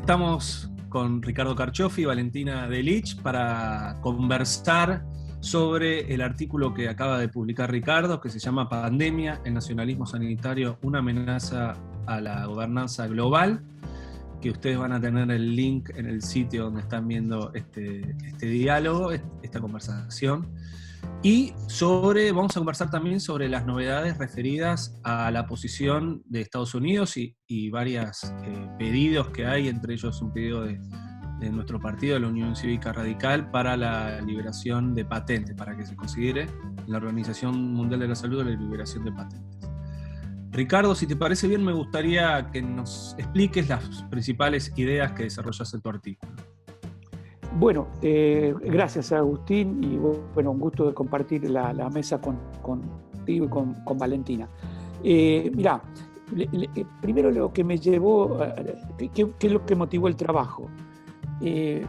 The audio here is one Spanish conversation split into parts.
Estamos con Ricardo Carchoffi y Valentina Delich para conversar sobre el artículo que acaba de publicar Ricardo, que se llama Pandemia, el nacionalismo sanitario, una amenaza a la gobernanza global, que ustedes van a tener el link en el sitio donde están viendo este diálogo, esta conversación. Y vamos a conversar también sobre las novedades referidas a la posición de Estados Unidos y varios pedidos que hay, entre ellos un pedido de nuestro partido, la Unión Cívica Radical, para la liberación de patentes, para que se considere en la Organización Mundial de la Salud la liberación de patentes. Ricardo, si te parece bien, me gustaría que nos expliques las principales ideas que desarrollas en tu artículo. Bueno, gracias Agustín, y bueno, un gusto de compartir la mesa contigo y con Valentina. Mirá, primero lo que me llevó, ¿qué es lo que motivó el trabajo? El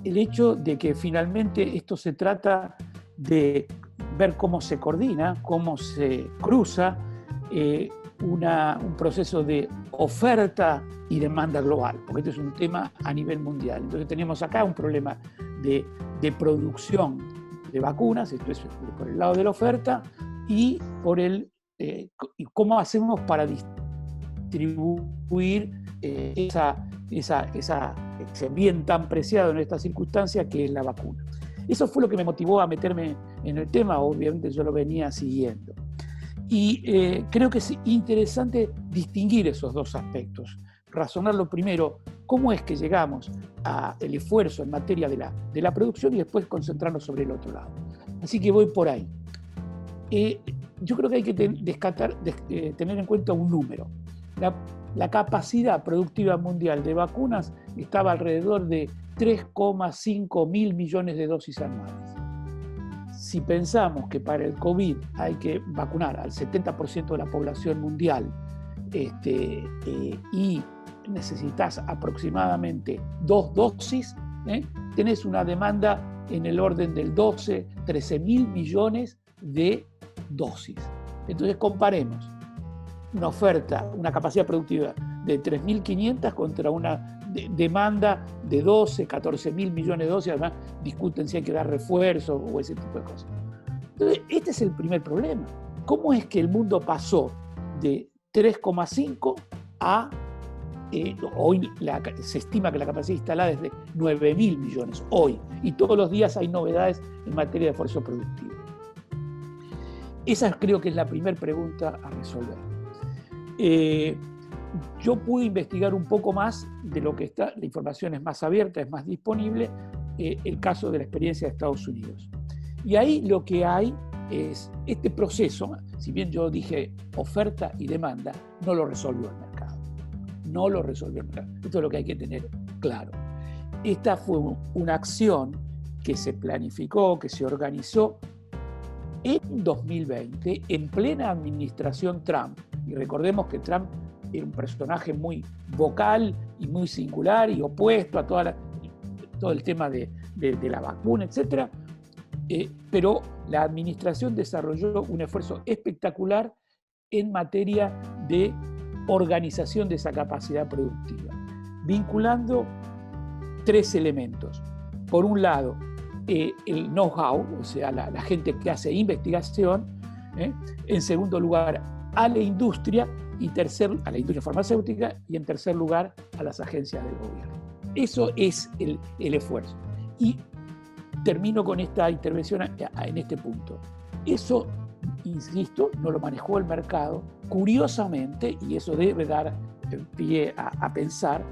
hecho de que finalmente esto se trata de ver cómo se coordina, cómo se cruza un proceso de oferta y demanda global, porque este es un tema a nivel mundial. Entonces tenemos acá un problema de producción de vacunas, esto es por el lado de la oferta, y por cómo hacemos para distribuir ese bien tan preciado en esta circunstancia que es la vacuna. Eso fue lo que me motivó a meterme en el tema. Obviamente yo lo venía siguiendo. Y creo que es interesante distinguir esos dos aspectos, razonarlo primero, cómo es que llegamos al esfuerzo en materia de la producción y después concentrarnos sobre el otro lado. Así que voy por ahí. Yo creo que hay que tener en cuenta un número. La capacidad productiva mundial de vacunas estaba alrededor de 3,5 mil millones de dosis anuales. Si pensamos que para el COVID hay que vacunar al 70% de la población mundial y necesitas aproximadamente 2 dosis, tenés una demanda en el orden del 13 mil millones de dosis. Entonces comparemos una oferta, una capacidad productiva de 3.500 contra una demanda de 14 mil millones de dosis. Además discuten si hay que dar refuerzo o ese tipo de cosas. Entonces, este es el primer problema. ¿Cómo es que el mundo pasó de 3,5 a hoy se estima que la capacidad instalada es de 9 mil millones hoy, y todos los días hay novedades en materia de esfuerzo productivo? Esa creo que es la primera pregunta a resolver. Yo pude investigar un poco más de lo que está, la información es más abierta, es más disponible, el caso de la experiencia de Estados Unidos. Y ahí lo que hay es este proceso, si bien yo dije oferta y demanda, no lo resolvió el mercado. No lo resolvió el mercado. Esto es lo que hay que tener claro. Esta fue una acción que se planificó, que se organizó en 2020, en plena administración Trump. Y recordemos que Trump era un personaje muy vocal y muy singular y opuesto a todo el tema de la vacuna, etc. Pero la administración desarrolló un esfuerzo espectacular en materia de organización de esa capacidad productiva, vinculando 3 elementos. Por un lado, el know-how, o sea, la gente que hace investigación. En segundo lugar, a la industria, a la industria farmacéutica, y en tercer lugar a las agencias del gobierno. Eso es el esfuerzo. Y termino con esta intervención en este punto. Eso, insisto, no lo manejó el mercado. Curiosamente, y eso debe dar pie a pensar,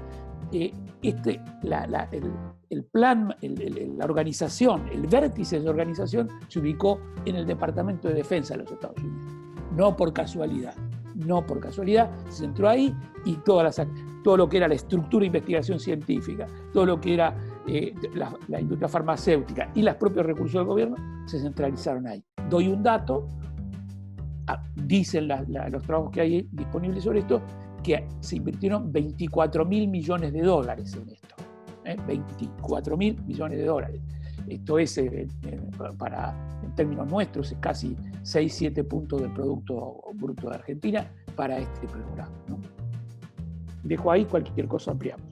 el plan, la organización, el vértice de la organización se ubicó en el Departamento de Defensa de los Estados Unidos. No por casualidad, se entró ahí, y todo lo que era la estructura de investigación científica, todo lo que era la industria farmacéutica y los propios recursos del gobierno se centralizaron ahí. Doy un dato, dicen los trabajos que hay disponibles sobre esto, que se invirtieron 24 mil millones de dólares en esto. 24 mil millones de dólares. Esto es, en términos nuestros, es casi 6-7 puntos del Producto Bruto de Argentina para este programa, ¿no? Dejo ahí, cualquier cosa ampliamos.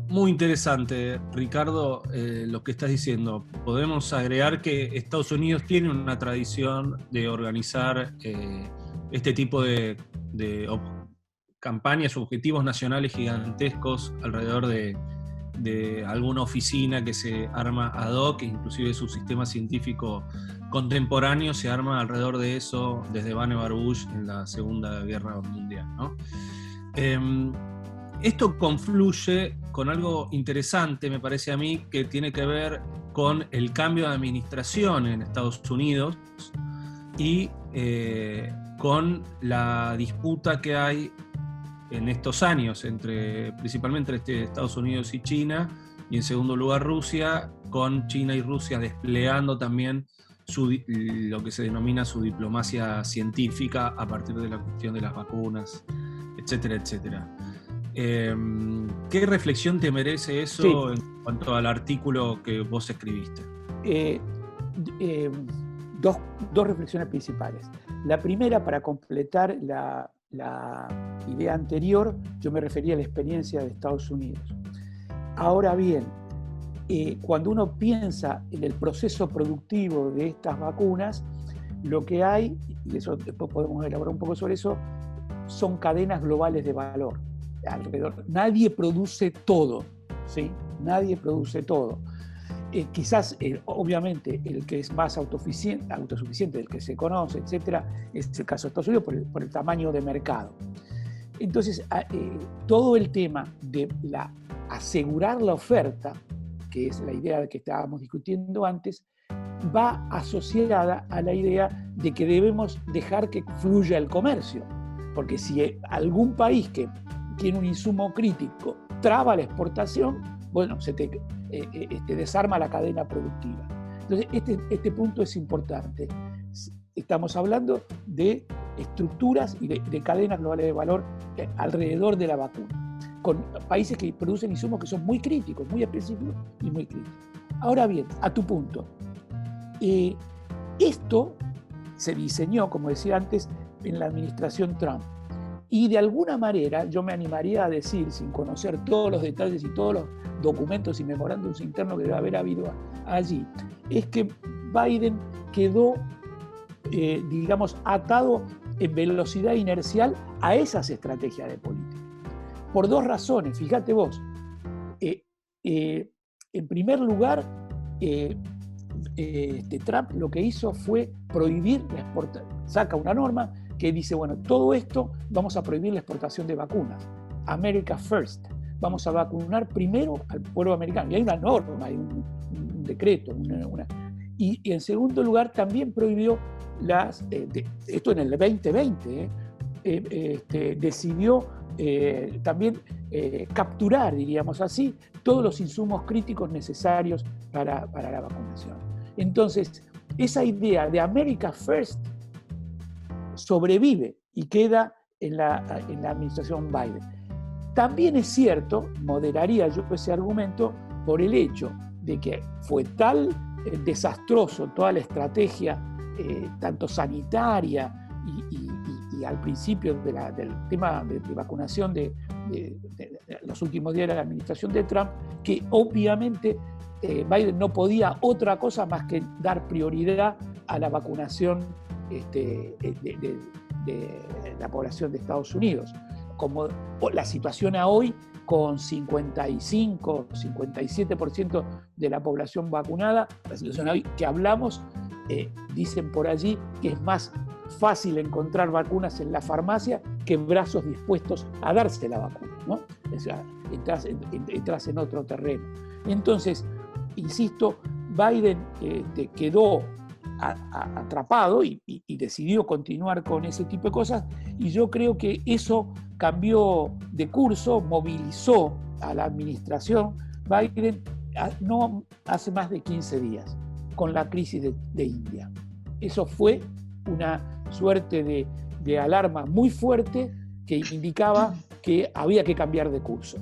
Muy interesante, Ricardo, lo que estás diciendo. Podemos agregar que Estados Unidos tiene una tradición de organizar este tipo de campañas, objetivos nacionales gigantescos alrededor de alguna oficina que se arma ad hoc, inclusive su sistema científico contemporáneo se arma alrededor de eso desde Vannevar Bush en la Segunda Guerra Mundial, ¿no? Esto confluye con algo interesante, me parece a mí, que tiene que ver con el cambio de administración en Estados Unidos y con la disputa que hay en estos años, principalmente entre Estados Unidos y China, y en segundo lugar Rusia, con China y Rusia desplegando también lo que se denomina su diplomacia científica a partir de la cuestión de las vacunas, etcétera, etcétera. ¿Qué reflexión te merece eso en cuanto al artículo que vos escribiste? Dos reflexiones principales. La primera, para completar la idea anterior, yo me refería a la experiencia de Estados Unidos. Ahora bien, cuando uno piensa en el proceso productivo de estas vacunas, lo que hay, y eso después podemos elaborar un poco sobre eso, son cadenas globales de valor. Alrededor. Nadie produce todo, ¿sí? Nadie produce todo. Quizás, obviamente, el que es más autosuficiente, el que se conoce, etcétera, es el caso de Estados Unidos por el tamaño de mercado. Entonces, todo el tema de asegurar la oferta, que es la idea que estábamos discutiendo antes, va asociada a la idea de que debemos dejar que fluya el comercio. Porque si algún país que tiene un insumo crítico traba la exportación, bueno, se te desarma la cadena productiva. Entonces, este punto es importante. Estamos hablando de estructuras y de cadenas globales de valor alrededor de la vacuna, con países que producen insumos que son muy críticos, muy específicos y muy críticos. Ahora bien, a tu punto, esto se diseñó, como decía antes, en la administración Trump. Y de alguna manera yo me animaría a decir, sin conocer todos los detalles y todos los documentos y memorándums internos que debe haber habido allí, es que Biden quedó, digamos, atado en velocidad inercial a esas estrategias de política. Por dos razones, fíjate vos. En primer lugar, Trump lo que hizo fue prohibir la exportación, saca una norma que dice, bueno, todo esto vamos a prohibir la exportación de vacunas. America First. Vamos a vacunar primero al pueblo americano. Y hay una norma, hay un decreto. Y en segundo lugar también prohibió esto en el 2020, decidió también capturar, diríamos así, todos los insumos críticos necesarios para la vacunación. Entonces, esa idea de America First sobrevive y queda en la administración Biden. También es cierto, moderaría yo ese argumento, por el hecho de que fue tal desastroso toda la estrategia, tanto sanitaria y al principio del tema de vacunación de los últimos días de la administración de Trump, que obviamente Biden no podía otra cosa más que dar prioridad a la vacunación de la población de Estados Unidos. Como la situación a hoy, con 55, 57% de la población vacunada, la situación hoy que hablamos, dicen por allí que es más fácil encontrar vacunas en la farmacia que brazos dispuestos a darse la vacuna, ¿no? O sea, entras en otro terreno. Entonces, insisto, Biden quedó atrapado y decidió continuar con ese tipo de cosas, y yo creo que eso cambió de curso, movilizó a la administración Biden no hace más de 15 días con la crisis de India. Eso fue una suerte de alarma muy fuerte que indicaba que había que cambiar de curso.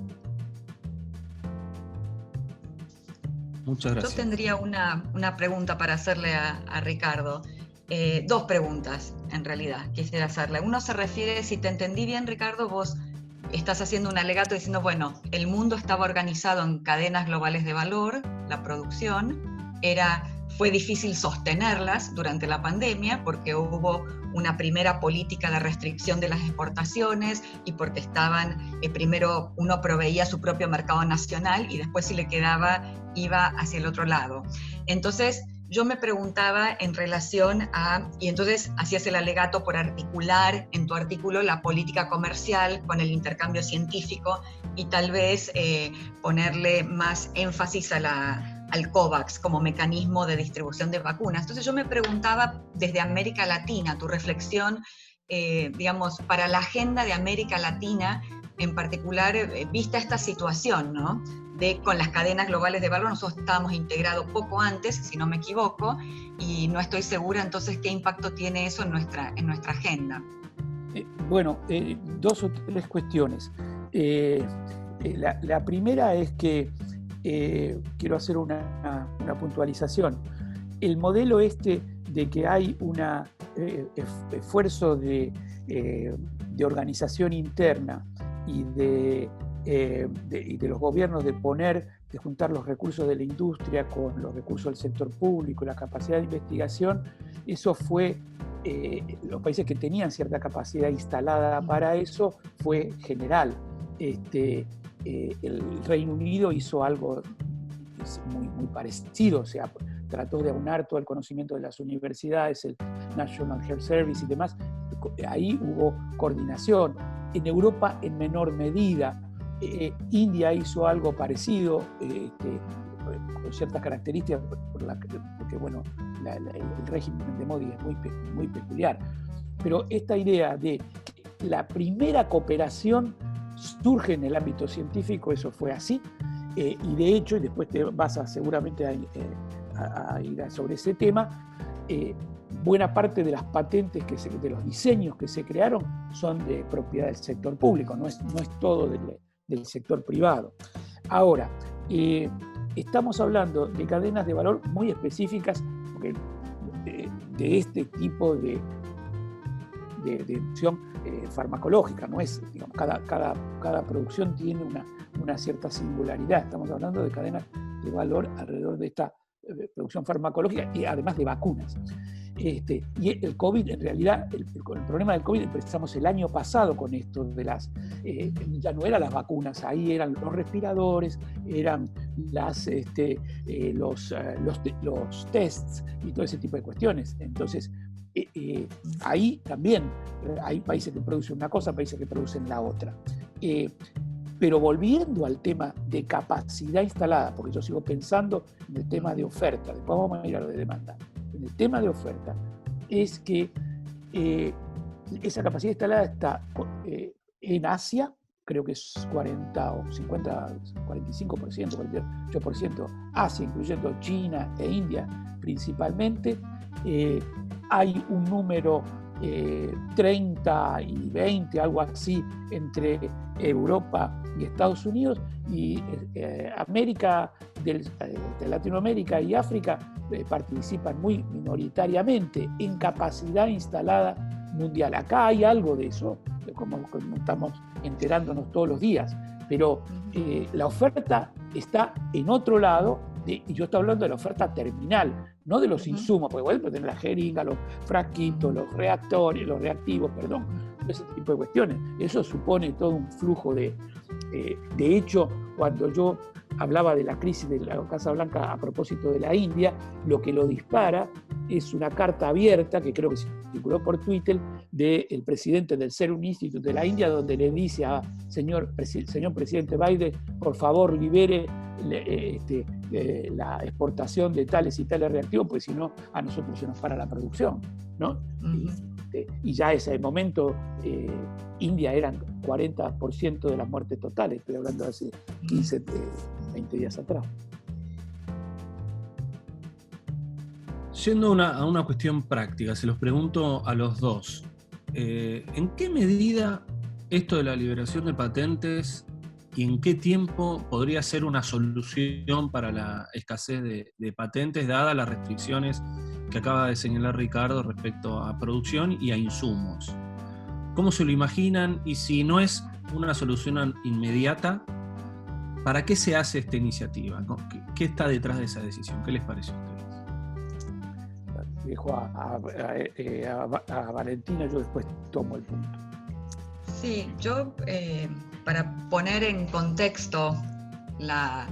Muchas gracias. Yo tendría una pregunta para hacerle a Ricardo. Dos preguntas, en realidad, quisiera hacerle. Uno se refiere, si te entendí bien, Ricardo, vos estás haciendo un alegato diciendo, bueno, el mundo estaba organizado en cadenas globales de valor, la producción, fue difícil sostenerlas durante la pandemia porque hubo una primera política de restricción de las exportaciones y porque primero uno proveía su propio mercado nacional y después si le quedaba iba hacia el otro lado. Entonces yo me preguntaba en relación y entonces hacías el alegato por articular en tu artículo la política comercial con el intercambio científico y tal vez ponerle más énfasis al COVAX como mecanismo de distribución de vacunas. Entonces yo me preguntaba desde América Latina, tu reflexión, digamos, para la agenda de América Latina, en particular, vista esta situación, ¿no? Con las cadenas globales de valor, nosotros estábamos integrados poco antes, si no me equivoco, y no estoy segura entonces qué impacto tiene eso en nuestra agenda. Bueno, dos o tres cuestiones. La primera es que quiero hacer una puntualización. El modelo de que hay un esfuerzo de organización interna y de los gobiernos de juntar los recursos de la industria con los recursos del sector público, la capacidad de investigación, eso fue, los países que tenían cierta capacidad instalada para eso, fue general. El Reino Unido hizo algo muy parecido, o sea, trató de aunar todo el conocimiento de las universidades, el National Health Service y demás. Ahí hubo coordinación. En Europa, en menor medida, India hizo algo parecido, con ciertas características, porque bueno, el régimen de Modi es muy peculiar. Pero esta idea de que la primera cooperación surge en el ámbito científico, eso fue así, y de hecho, y después te vas seguramente a ir sobre ese tema, buena parte de las patentes, de los diseños que se crearon, son de propiedad del sector público, no es todo del sector privado. Ahora, estamos hablando de cadenas de valor muy específicas, porque de este tipo de producción farmacológica, no es, digamos, cada producción tiene una cierta singularidad. Estamos hablando de cadenas de valor alrededor de esta producción farmacológica y además de vacunas. Y el COVID, en realidad, el problema del COVID empezamos el año pasado con esto de ya no eran las vacunas, ahí eran los respiradores, eran los tests y todo ese tipo de cuestiones. Entonces, ahí también hay países que producen una cosa, países que producen la otra. Pero volviendo al tema de capacidad instalada, porque yo sigo pensando en el tema de oferta, después vamos a ir a lo de demanda. En el tema de oferta es que esa capacidad instalada está en Asia, creo que es 40 o 50, 45%, 48%, Asia, incluyendo China e India principalmente. Hay un número 30 y 20, algo así, entre Europa y Estados Unidos, y América, de Latinoamérica y África participan muy minoritariamente en capacidad instalada mundial. Acá hay algo de eso, como estamos enterándonos todos los días, pero la oferta está en otro lado, y yo estoy hablando de la oferta terminal, no de los insumos, porque bueno, tener la jeringa, los frasquitos, los reactores, los reactivos, perdón, ese tipo de cuestiones. Eso supone todo un flujo de hecho, cuando yo hablaba de la crisis de la Casa Blanca a propósito de la India, lo que lo dispara es una carta abierta, que creo que circuló por Twitter, del presidente del Serum Institute de la India, donde le dice a señor presidente Biden, por favor libere la exportación de tales y tales reactivos, porque si no, a nosotros se nos para la producción, ¿no? Y ya ese momento, India eran 40% de las muertes totales, estoy hablando de hace 15, 20 días atrás. Yendo a una cuestión práctica, se los pregunto a los dos. ¿En qué medida esto de la liberación de patentes y en qué tiempo podría ser una solución para la escasez de patentes, dadas las restricciones que acaba de señalar Ricardo respecto a producción y a insumos? cómo se lo imaginan, y si no es una solución inmediata, ¿para qué se hace esta iniciativa? ¿Qué está detrás de esa decisión? ¿Qué les parece a ustedes? Dejo a Valentina, yo después tomo el punto. Sí, yo para poner en contexto la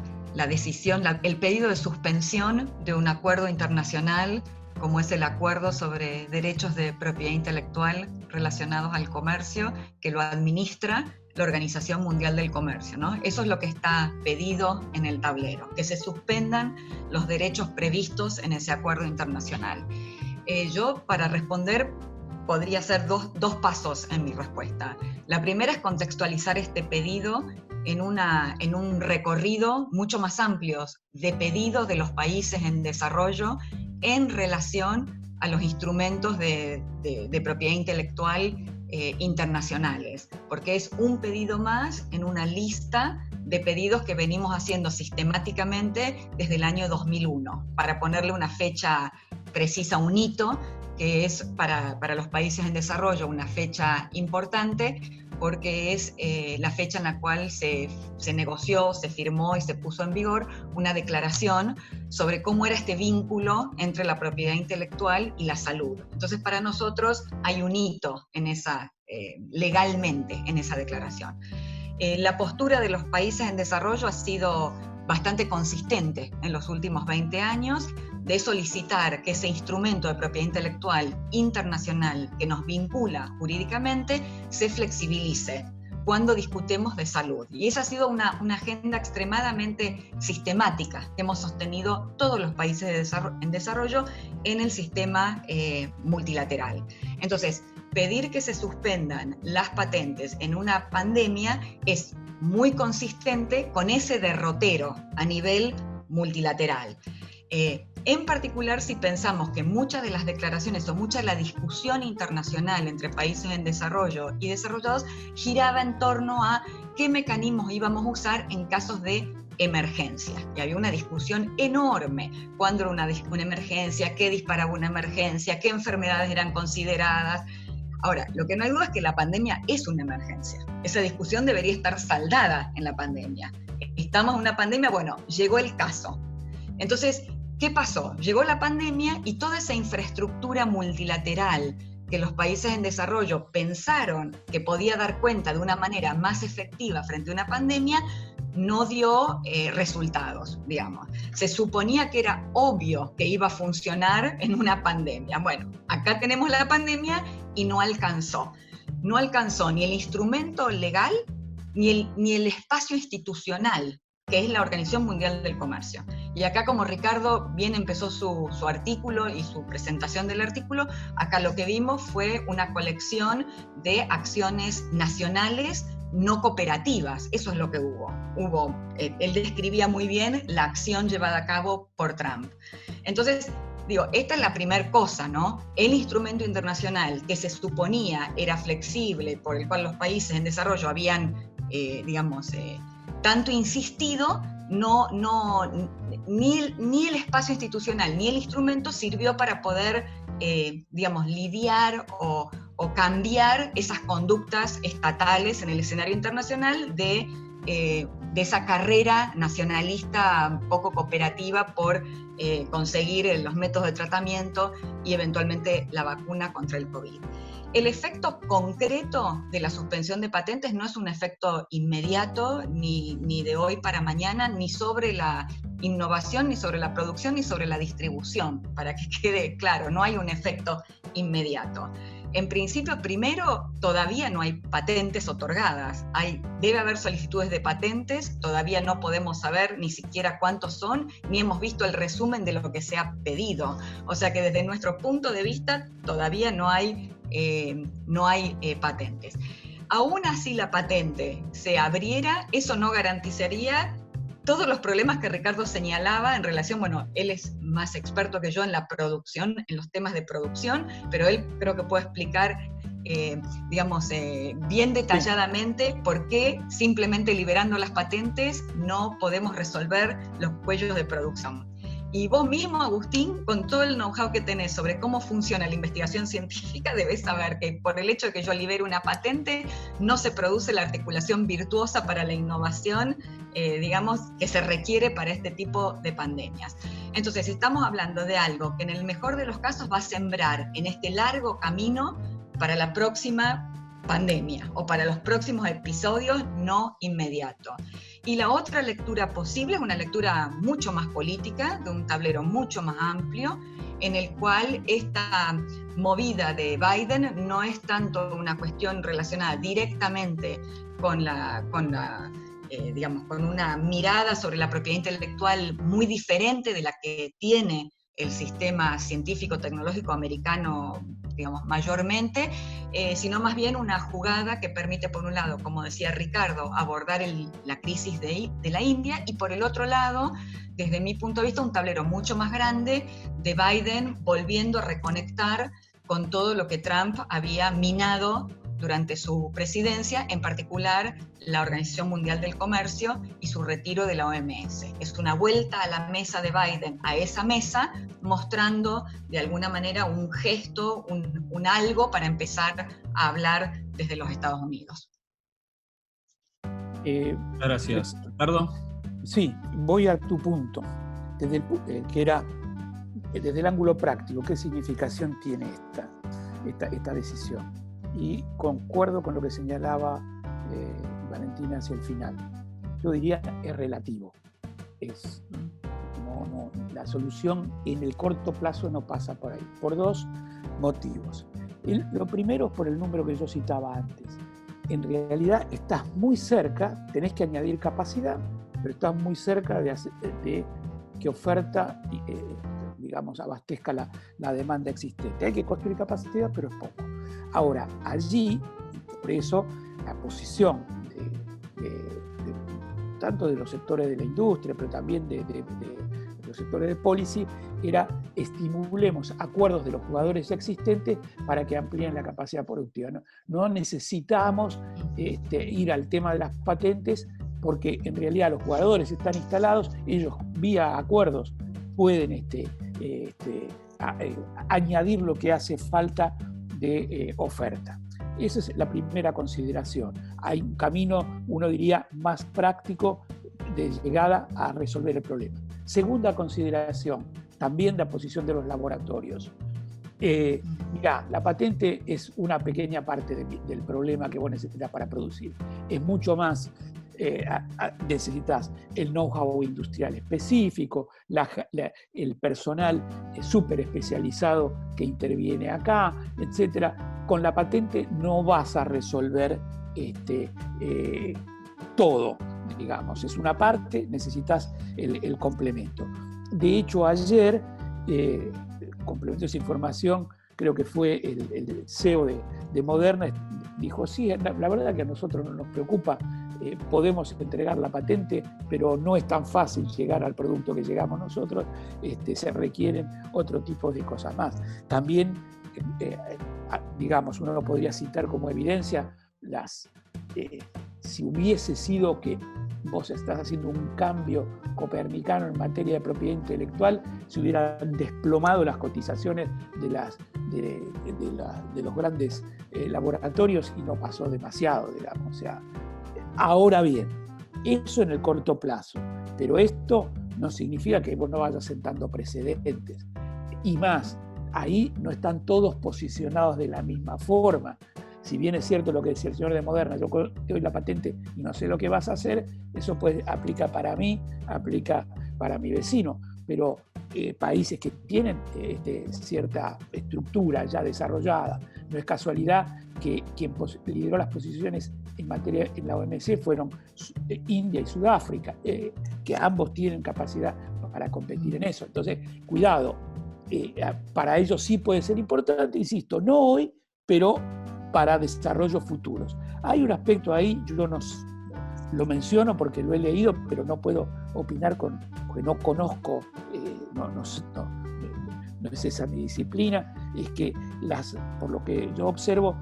decisión, el pedido de suspensión de un acuerdo internacional como es el Acuerdo sobre Derechos de Propiedad Intelectual relacionados al comercio, que lo administra la Organización Mundial del Comercio, ¿no? Eso es lo que está pedido en el tablero, que se suspendan los derechos previstos en ese acuerdo internacional. Yo, para responder, podría hacer dos pasos en mi respuesta. La primera es contextualizar este pedido en un recorrido mucho más amplio de pedidos de los países en desarrollo en relación a los instrumentos de propiedad intelectual internacionales, porque es un pedido más en una lista de pedidos que venimos haciendo sistemáticamente desde el año 2001, para ponerle una fecha precisa, un hito, que es para los países en desarrollo una fecha importante, porque es la fecha en la cual se negoció, se firmó y se puso en vigor una declaración sobre cómo era este vínculo entre la propiedad intelectual y la salud. Entonces, para nosotros hay un hito en legalmente en esa declaración. La postura de los países en desarrollo ha sido bastante consistente en los últimos 20 años, de solicitar que ese instrumento de propiedad intelectual internacional que nos vincula jurídicamente se flexibilice cuando discutemos de salud. Y esa ha sido una agenda extremadamente sistemática que hemos sostenido todos los países en desarrollo en el sistema multilateral. Entonces, pedir que se suspendan las patentes en una pandemia es muy consistente con ese derrotero a nivel multilateral. En particular, si pensamos que muchas de las declaraciones o mucha de la discusión internacional entre países en desarrollo y desarrollados giraba en torno a qué mecanismos íbamos a usar en casos de emergencia. Y había una discusión enorme. ¿Cuándo era una emergencia? ¿Qué disparaba una emergencia? ¿Qué enfermedades eran consideradas? Ahora, lo que no hay duda es que la pandemia es una emergencia. Esa discusión debería estar saldada en la pandemia. Estamos en una pandemia, bueno, llegó el caso. Entonces, ¿qué pasó? Llegó la pandemia y toda esa infraestructura multilateral que los países en desarrollo pensaron que podía dar cuenta de una manera más efectiva frente a una pandemia, no dio resultados, digamos. Se suponía que era obvio que iba a funcionar en una pandemia. Bueno, acá tenemos la pandemia y no alcanzó. No alcanzó ni el instrumento legal ni el espacio institucional, que es la Organización Mundial del Comercio. Y acá, como Ricardo bien empezó su artículo y su presentación del artículo, acá lo que vimos fue una colección de acciones nacionales no cooperativas. Eso es lo que hubo. Él describía muy bien la acción llevada a cabo por Trump. Entonces, digo, esta es la primera cosa, ¿no? El instrumento internacional que se suponía era flexible, por el cual los países en desarrollo habían, tanto insistido, ni el espacio institucional ni el instrumento sirvió para poder, lidiar o cambiar esas conductas estatales en el escenario internacional de esa carrera nacionalista poco cooperativa por conseguir los métodos de tratamiento y eventualmente la vacuna contra el COVID. El efecto concreto de la suspensión de patentes no es un efecto inmediato, ni de hoy para mañana, ni sobre la innovación, ni sobre la producción, ni sobre la distribución, para que quede claro, no hay un efecto inmediato. En principio, primero, todavía no hay patentes otorgadas. Debe haber solicitudes de patentes, todavía no podemos saber ni siquiera cuántos son, ni hemos visto el resumen de lo que se ha pedido. O sea que desde nuestro punto de vista todavía no hay patentes. Aún así la patente se abriera, eso no garantizaría todos los problemas que Ricardo señalaba en relación, él es más experto que yo en la producción, en los temas de producción, pero él creo que puede explicar, bien detalladamente por qué simplemente liberando las patentes no podemos resolver los cuellos de producción. Y vos mismo, Agustín, con todo el know-how que tenés sobre cómo funciona la investigación científica, debés saber que por el hecho de que yo libere una patente, no se produce la articulación virtuosa para la innovación, digamos, que se requiere para este tipo de pandemias. Entonces, estamos hablando de algo que en el mejor de los casos va a sembrar en este largo camino para la próxima pandemia o para los próximos episodios no inmediatos. Y la otra lectura posible es una lectura mucho más política, de un tablero mucho más amplio, en el cual esta movida de Biden no es tanto una cuestión relacionada directamente con digamos, con una mirada sobre la propiedad intelectual muy diferente de la que tiene el sistema científico-tecnológico americano, digamos, mayormente, sino más bien una jugada que permite, por un lado, como decía Ricardo, abordar la crisis de la India, y por el otro lado, desde mi punto de vista, un tablero mucho más grande de Biden volviendo a reconectar con todo lo que Trump había minado durante su presidencia, en particular la Organización Mundial del Comercio y su retiro de la OMS. Es una vuelta a la mesa de Biden, a esa mesa, mostrando de alguna manera un gesto, un algo para empezar a hablar desde los Estados Unidos. Gracias. Ricardo. Sí, voy a tu punto, desde el ángulo práctico. ¿Qué significación tiene esta decisión? Y concuerdo con lo que señalaba Valentina hacia el final. Yo diría es relativo. La solución en el corto plazo no pasa por ahí, por dos motivos. Lo primero es por el número que yo citaba antes. En realidad estás muy cerca, tenés que añadir capacidad, pero estás muy cerca de que oferta, digamos, abastezca la demanda existente. Hay que construir capacidad, pero es poco. Ahora, allí, por eso, la posición tanto de los sectores de la industria, pero también de los sectores de policy, era estimulemos acuerdos de los jugadores existentes para que amplíen la capacidad productiva. No necesitamos ir al tema de las patentes, porque en realidad los jugadores están instalados, ellos vía acuerdos pueden añadir lo que hace falta de oferta. Esa es la primera consideración. Hay un camino, uno diría, más práctico de llegada a resolver el problema. Segunda consideración, también la posición de los laboratorios. Mirá, la patente es una pequeña parte del problema que vos necesitas para producir. Es mucho más. Necesitas el know-how industrial específico, el personal súper especializado que interviene acá, etc. Con la patente no vas a resolver todo, digamos. Es una parte, necesitas el complemento. De hecho, ayer, complementó esa información, creo que fue el CEO de Moderna, dijo, sí, la verdad que a nosotros no nos preocupa, podemos entregar la patente, pero no es tan fácil llegar al producto que llegamos nosotros, se requieren otro tipo de cosas más. También, digamos, uno lo podría citar como evidencia, si hubiese sido que vos estás haciendo un cambio copernicano en materia de propiedad intelectual, se hubieran desplomado las cotizaciones de los grandes laboratorios, y no pasó demasiado, digamos. O sea, ahora bien, eso en el corto plazo, pero esto no significa que vos no vayas sentando precedentes. Y más, ahí no están todos posicionados de la misma forma. Si bien es cierto lo que decía el señor de Moderna, yo te doy la patente y no sé lo que vas a hacer, eso aplica para mí, aplica para mi vecino, pero países que tienen cierta estructura ya desarrollada, no es casualidad que quien lideró las posiciones en materia en la OMC fueron India y Sudáfrica, que ambos tienen capacidad para competir en eso. Entonces, cuidado, para ellos sí puede ser importante, insisto, no hoy, pero para desarrollos futuros. Hay un aspecto ahí, yo no lo menciono porque lo he leído, pero no puedo opinar porque no conozco, no es esa mi disciplina, es que por lo que yo observo,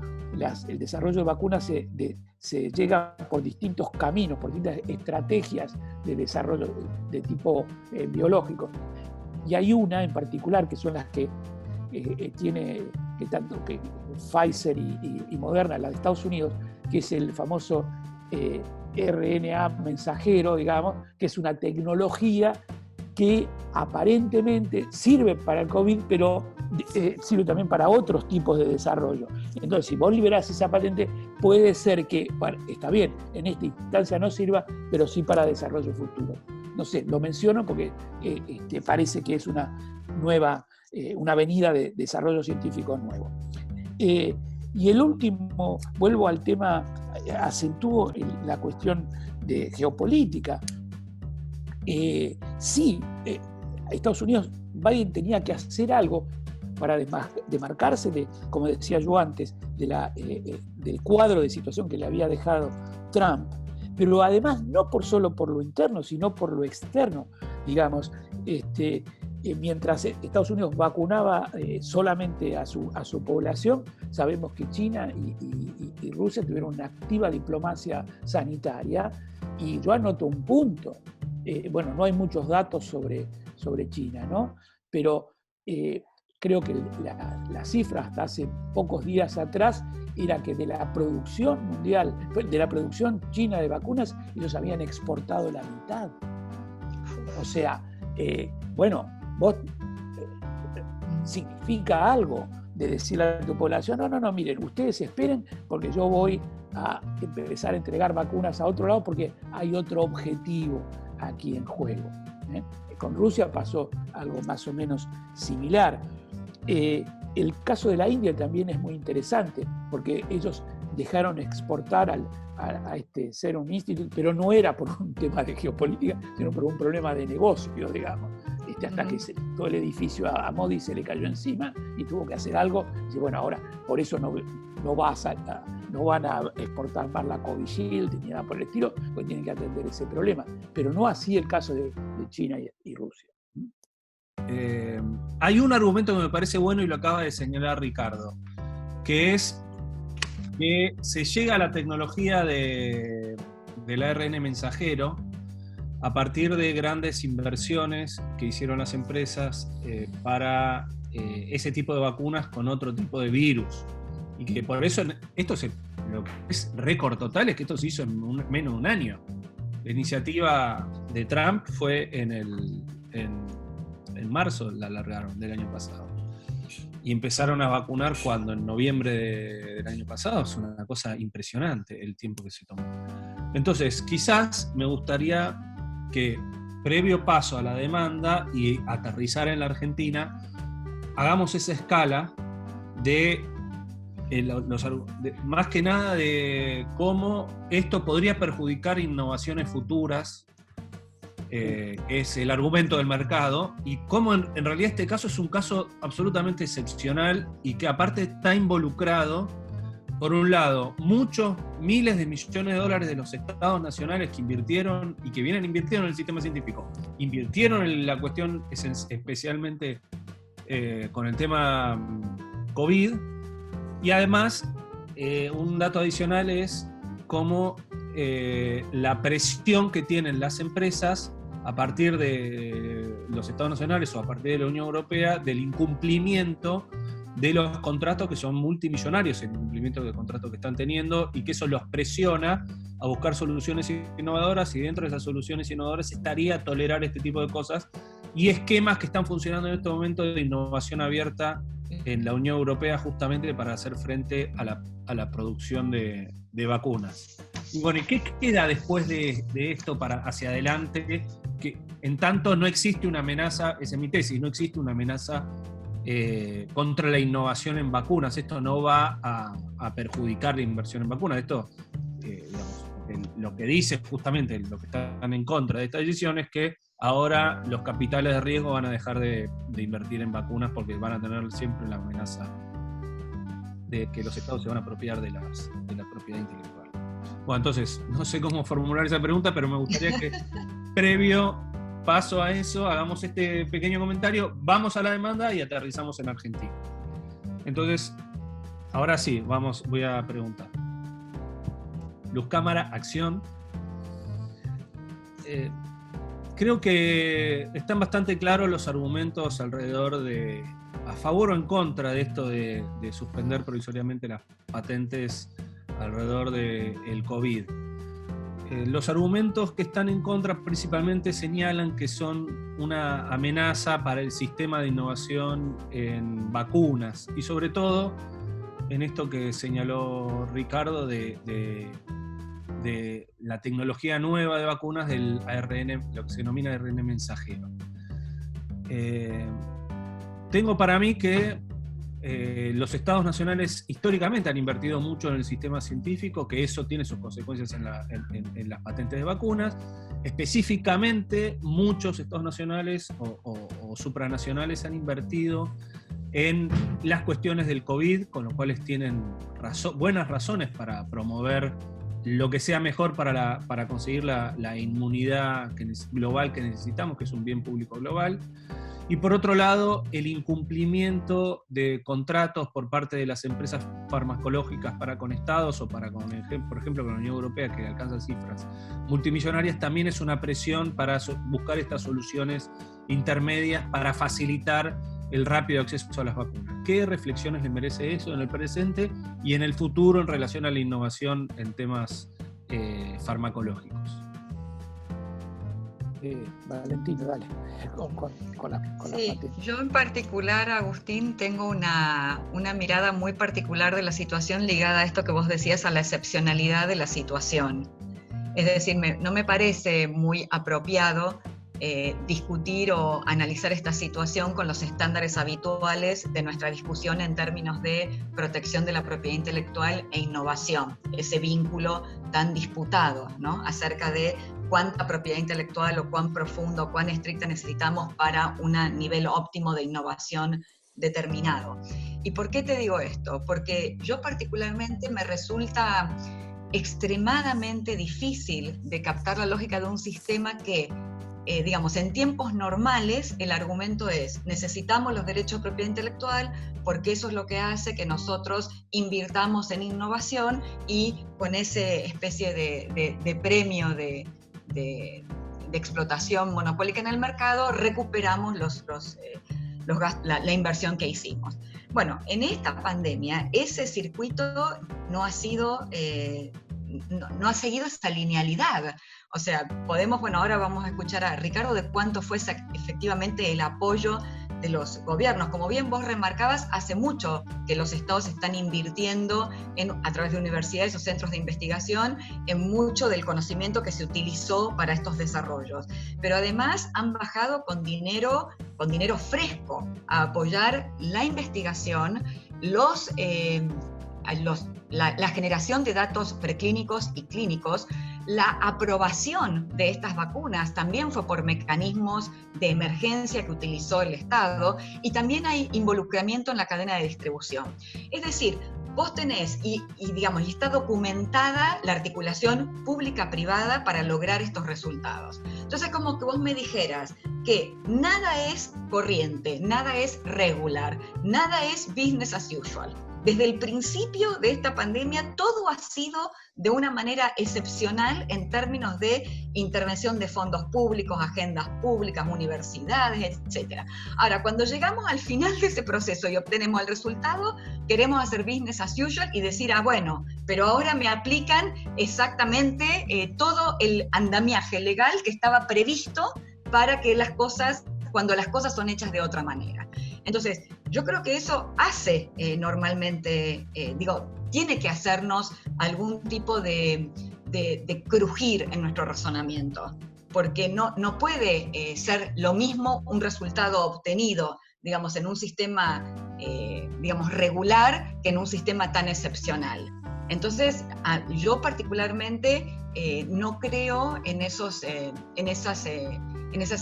el desarrollo de vacunas se llega por distintos caminos, por distintas estrategias de desarrollo de tipo biológico. y hay una en particular que son las que tiene que tanto que Pfizer y Moderna, la de Estados Unidos, que es el famoso RNA mensajero, digamos, que es una tecnología que aparentemente sirve para el COVID, pero sirve también para otros tipos de desarrollo. Entonces, si vos liberás esa patente, puede ser que, bueno, está bien, en esta instancia no sirva, pero sí para desarrollo futuro. No sé, lo menciono porque parece que es una nueva, una avenida de desarrollo científico nuevo. Y el último, vuelvo al tema, acentúo la cuestión de geopolítica. Sí, Estados Unidos, Biden tenía que hacer algo para demarcarse, como decía yo antes, del cuadro de situación que le había dejado Trump, pero además no solo por lo interno, sino por lo externo. Digamos, mientras Estados Unidos vacunaba solamente a su población, sabemos que China y Rusia tuvieron una activa diplomacia sanitaria, y yo anoto un punto. Bueno, no hay muchos datos sobre China, ¿no? Pero creo que la cifra hasta hace pocos días atrás era que de la producción mundial, de la producción china de vacunas, ellos habían exportado la mitad. O sea, bueno, vos significa algo de decirle a tu población, no, miren, ustedes esperen porque yo voy a empezar a entregar vacunas a otro lado porque hay otro objetivo aquí en juego. Con Rusia pasó algo más o menos similar. El caso de la India también es muy interesante porque ellos dejaron exportar a este Serum Institute, pero no era por un tema de geopolítica, sino por un problema de negocio, digamos. Hasta que todo el edificio a Modi se le cayó encima y tuvo que hacer algo. Y bueno, ahora por eso no van a exportar más la Covishield ni nada por el estilo, porque tienen que atender ese problema. Pero no así el caso de China y Rusia. Hay un argumento que me parece bueno y lo acaba de señalar Ricardo, que es que se llega a la tecnología del ARN mensajero a partir de grandes inversiones que hicieron las empresas para ese tipo de vacunas con otro tipo de virus. Y que por eso lo que es récord total es que esto se hizo en menos de un año. La iniciativa de Trump fue en marzo, la largaron del año pasado. Y empezaron a vacunar cuando, en noviembre del año pasado. Es una cosa impresionante el tiempo que se tomó. Entonces, quizás me gustaría que, previo paso a la demanda y aterrizar en la Argentina, hagamos esa escala más que nada de cómo esto podría perjudicar innovaciones futuras, que es el argumento del mercado, y cómo en realidad este caso es un caso absolutamente excepcional y que aparte está involucrado, por un lado, muchos miles de millones de dólares de los estados nacionales que invirtieron y que vienen invirtiendo en el sistema científico, invirtieron en la cuestión especialmente con el tema COVID, y además un dato adicional es cómo la presión que tienen las empresas a partir de los estados nacionales o a partir de la Unión Europea del incumplimiento de los contratos que son multimillonarios, el incumplimiento de contratos que están teniendo, y que eso los presiona a buscar soluciones innovadoras, y dentro de esas soluciones innovadoras estaría tolerar este tipo de cosas y esquemas que están funcionando en este momento de innovación abierta en la Unión Europea, justamente para hacer frente a la producción de vacunas. Y bueno, ¿y qué queda después de esto hacia adelante? Que en tanto no existe una amenaza, esa es mi tesis, no existe una amenaza contra la innovación en vacunas. Esto no va a perjudicar la inversión en vacunas. Esto, digamos, lo que dice justamente lo que están en contra de esta decisión es que ahora los capitales de riesgo van a dejar de invertir en vacunas porque van a tener siempre la amenaza de que los estados se van a apropiar de la propiedad intelectual. Bueno, entonces, no sé cómo formular esa pregunta, pero me gustaría que previo paso a eso hagamos este pequeño comentario, vamos a la demanda y aterrizamos en Argentina. Entonces, ahora sí, voy a preguntar. Luz, cámara, acción. Creo que están bastante claros los argumentos alrededor de a favor o en contra de esto de suspender provisoriamente las patentes alrededor del COVID. Los argumentos que están en contra principalmente señalan que son una amenaza para el sistema de innovación en vacunas y sobre todo en esto que señaló Ricardo de la tecnología nueva de vacunas del ARN, lo que se denomina ARN mensajero. Tengo para mí que los estados nacionales históricamente han invertido mucho en el sistema científico, que eso tiene sus consecuencias en las patentes de vacunas. Específicamente, muchos estados nacionales o supranacionales han invertido en las cuestiones del COVID, con lo cuales tienen buenas razones para promover lo que sea mejor para conseguir la inmunidad global que necesitamos, que es un bien público global. Y por otro lado, el incumplimiento de contratos por parte de las empresas farmacológicas para con estados o para con, por ejemplo, con la Unión Europea, que alcanza cifras multimillonarias, también es una presión para buscar estas soluciones intermedias para facilitar el rápido acceso a las vacunas. ¿Qué reflexiones le merece eso en el presente y en el futuro en relación a la innovación en temas farmacológicos? Valentina, dale, con la patente. Yo en particular, Agustín, tengo una mirada muy particular de la situación ligada a esto que vos decías, a la excepcionalidad de la situación. Es decir, no me parece muy apropiado discutir o analizar esta situación con los estándares habituales de nuestra discusión en términos de protección de la propiedad intelectual e innovación, ese vínculo tan disputado, ¿no?, acerca de cuánta propiedad intelectual o cuán profundo o cuán estricta necesitamos para un nivel óptimo de innovación determinado. ¿Y por qué te digo esto? Porque yo particularmente me resulta extremadamente difícil de captar la lógica de un sistema que digamos, en tiempos normales el argumento es: necesitamos los derechos de propiedad intelectual porque eso es lo que hace que nosotros invirtamos en innovación y con esa especie de premio de explotación monopólica en el mercado recuperamos la inversión que hicimos. Bueno, en esta pandemia ese circuito no ha seguido esta linealidad. O sea, ahora vamos a escuchar a Ricardo de cuánto fue efectivamente el apoyo de los gobiernos. Como bien vos remarcabas, hace mucho que los estados están invirtiendo a través de universidades o centros de investigación en mucho del conocimiento que se utilizó para estos desarrollos. Pero además han bajado con dinero fresco a apoyar la investigación, la generación de datos preclínicos y clínicos. La aprobación de estas vacunas también fue por mecanismos de emergencia que utilizó el Estado, y también hay involucramiento en la cadena de distribución. Es decir, vos tenés, y está documentada la articulación pública-privada para lograr estos resultados. Entonces, como que vos me dijeras que nada es corriente, nada es regular, nada es business as usual. Desde el principio de esta pandemia, todo ha sido de una manera excepcional en términos de intervención de fondos públicos, agendas públicas, universidades, etc. Ahora, cuando llegamos al final de ese proceso y obtenemos el resultado, queremos hacer business as usual y decir, bueno, pero ahora me aplican exactamente todo el andamiaje legal que estaba previsto para que cuando las cosas son hechas de otra manera. Entonces, yo creo que eso hace normalmente, tiene que hacernos algún tipo de crujir en nuestro razonamiento, porque no puede ser lo mismo un resultado obtenido, en un sistema, regular que en un sistema tan excepcional. Entonces, yo particularmente no creo en esas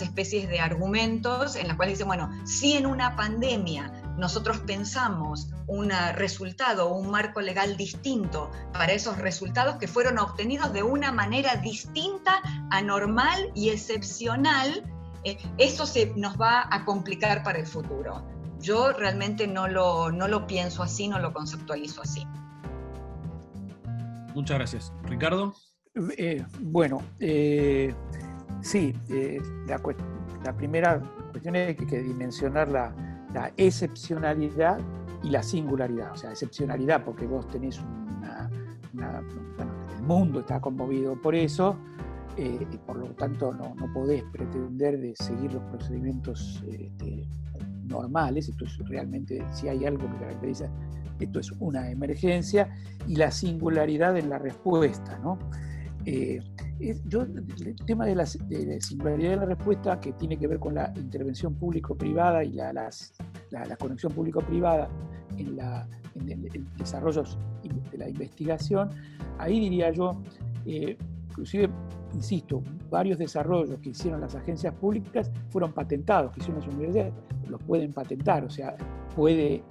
especies de argumentos en las cuales dicen, bueno, si en una pandemia nosotros pensamos un resultado, un marco legal distinto para esos resultados que fueron obtenidos de una manera distinta, anormal y excepcional, eso nos va a complicar para el futuro. Yo realmente no lo pienso así, no lo conceptualizo así. Muchas gracias. ¿Ricardo? Sí, la primera cuestión es que hay que dimensionar la excepcionalidad y la singularidad. O sea, excepcionalidad porque vos tenés bueno, el mundo está conmovido por eso, y por lo tanto no podés pretender de seguir los procedimientos normales. Esto es realmente, si hay algo que caracteriza, esto es una emergencia, y la singularidad en la respuesta, ¿no? El tema de la singularidad de la respuesta, que tiene que ver con la intervención público-privada y la conexión público-privada en el desarrollo de la investigación, ahí diría yo, inclusive, insisto, varios desarrollos que hicieron las agencias públicas fueron patentados, que hicieron las universidades, los pueden patentar, o sea, puede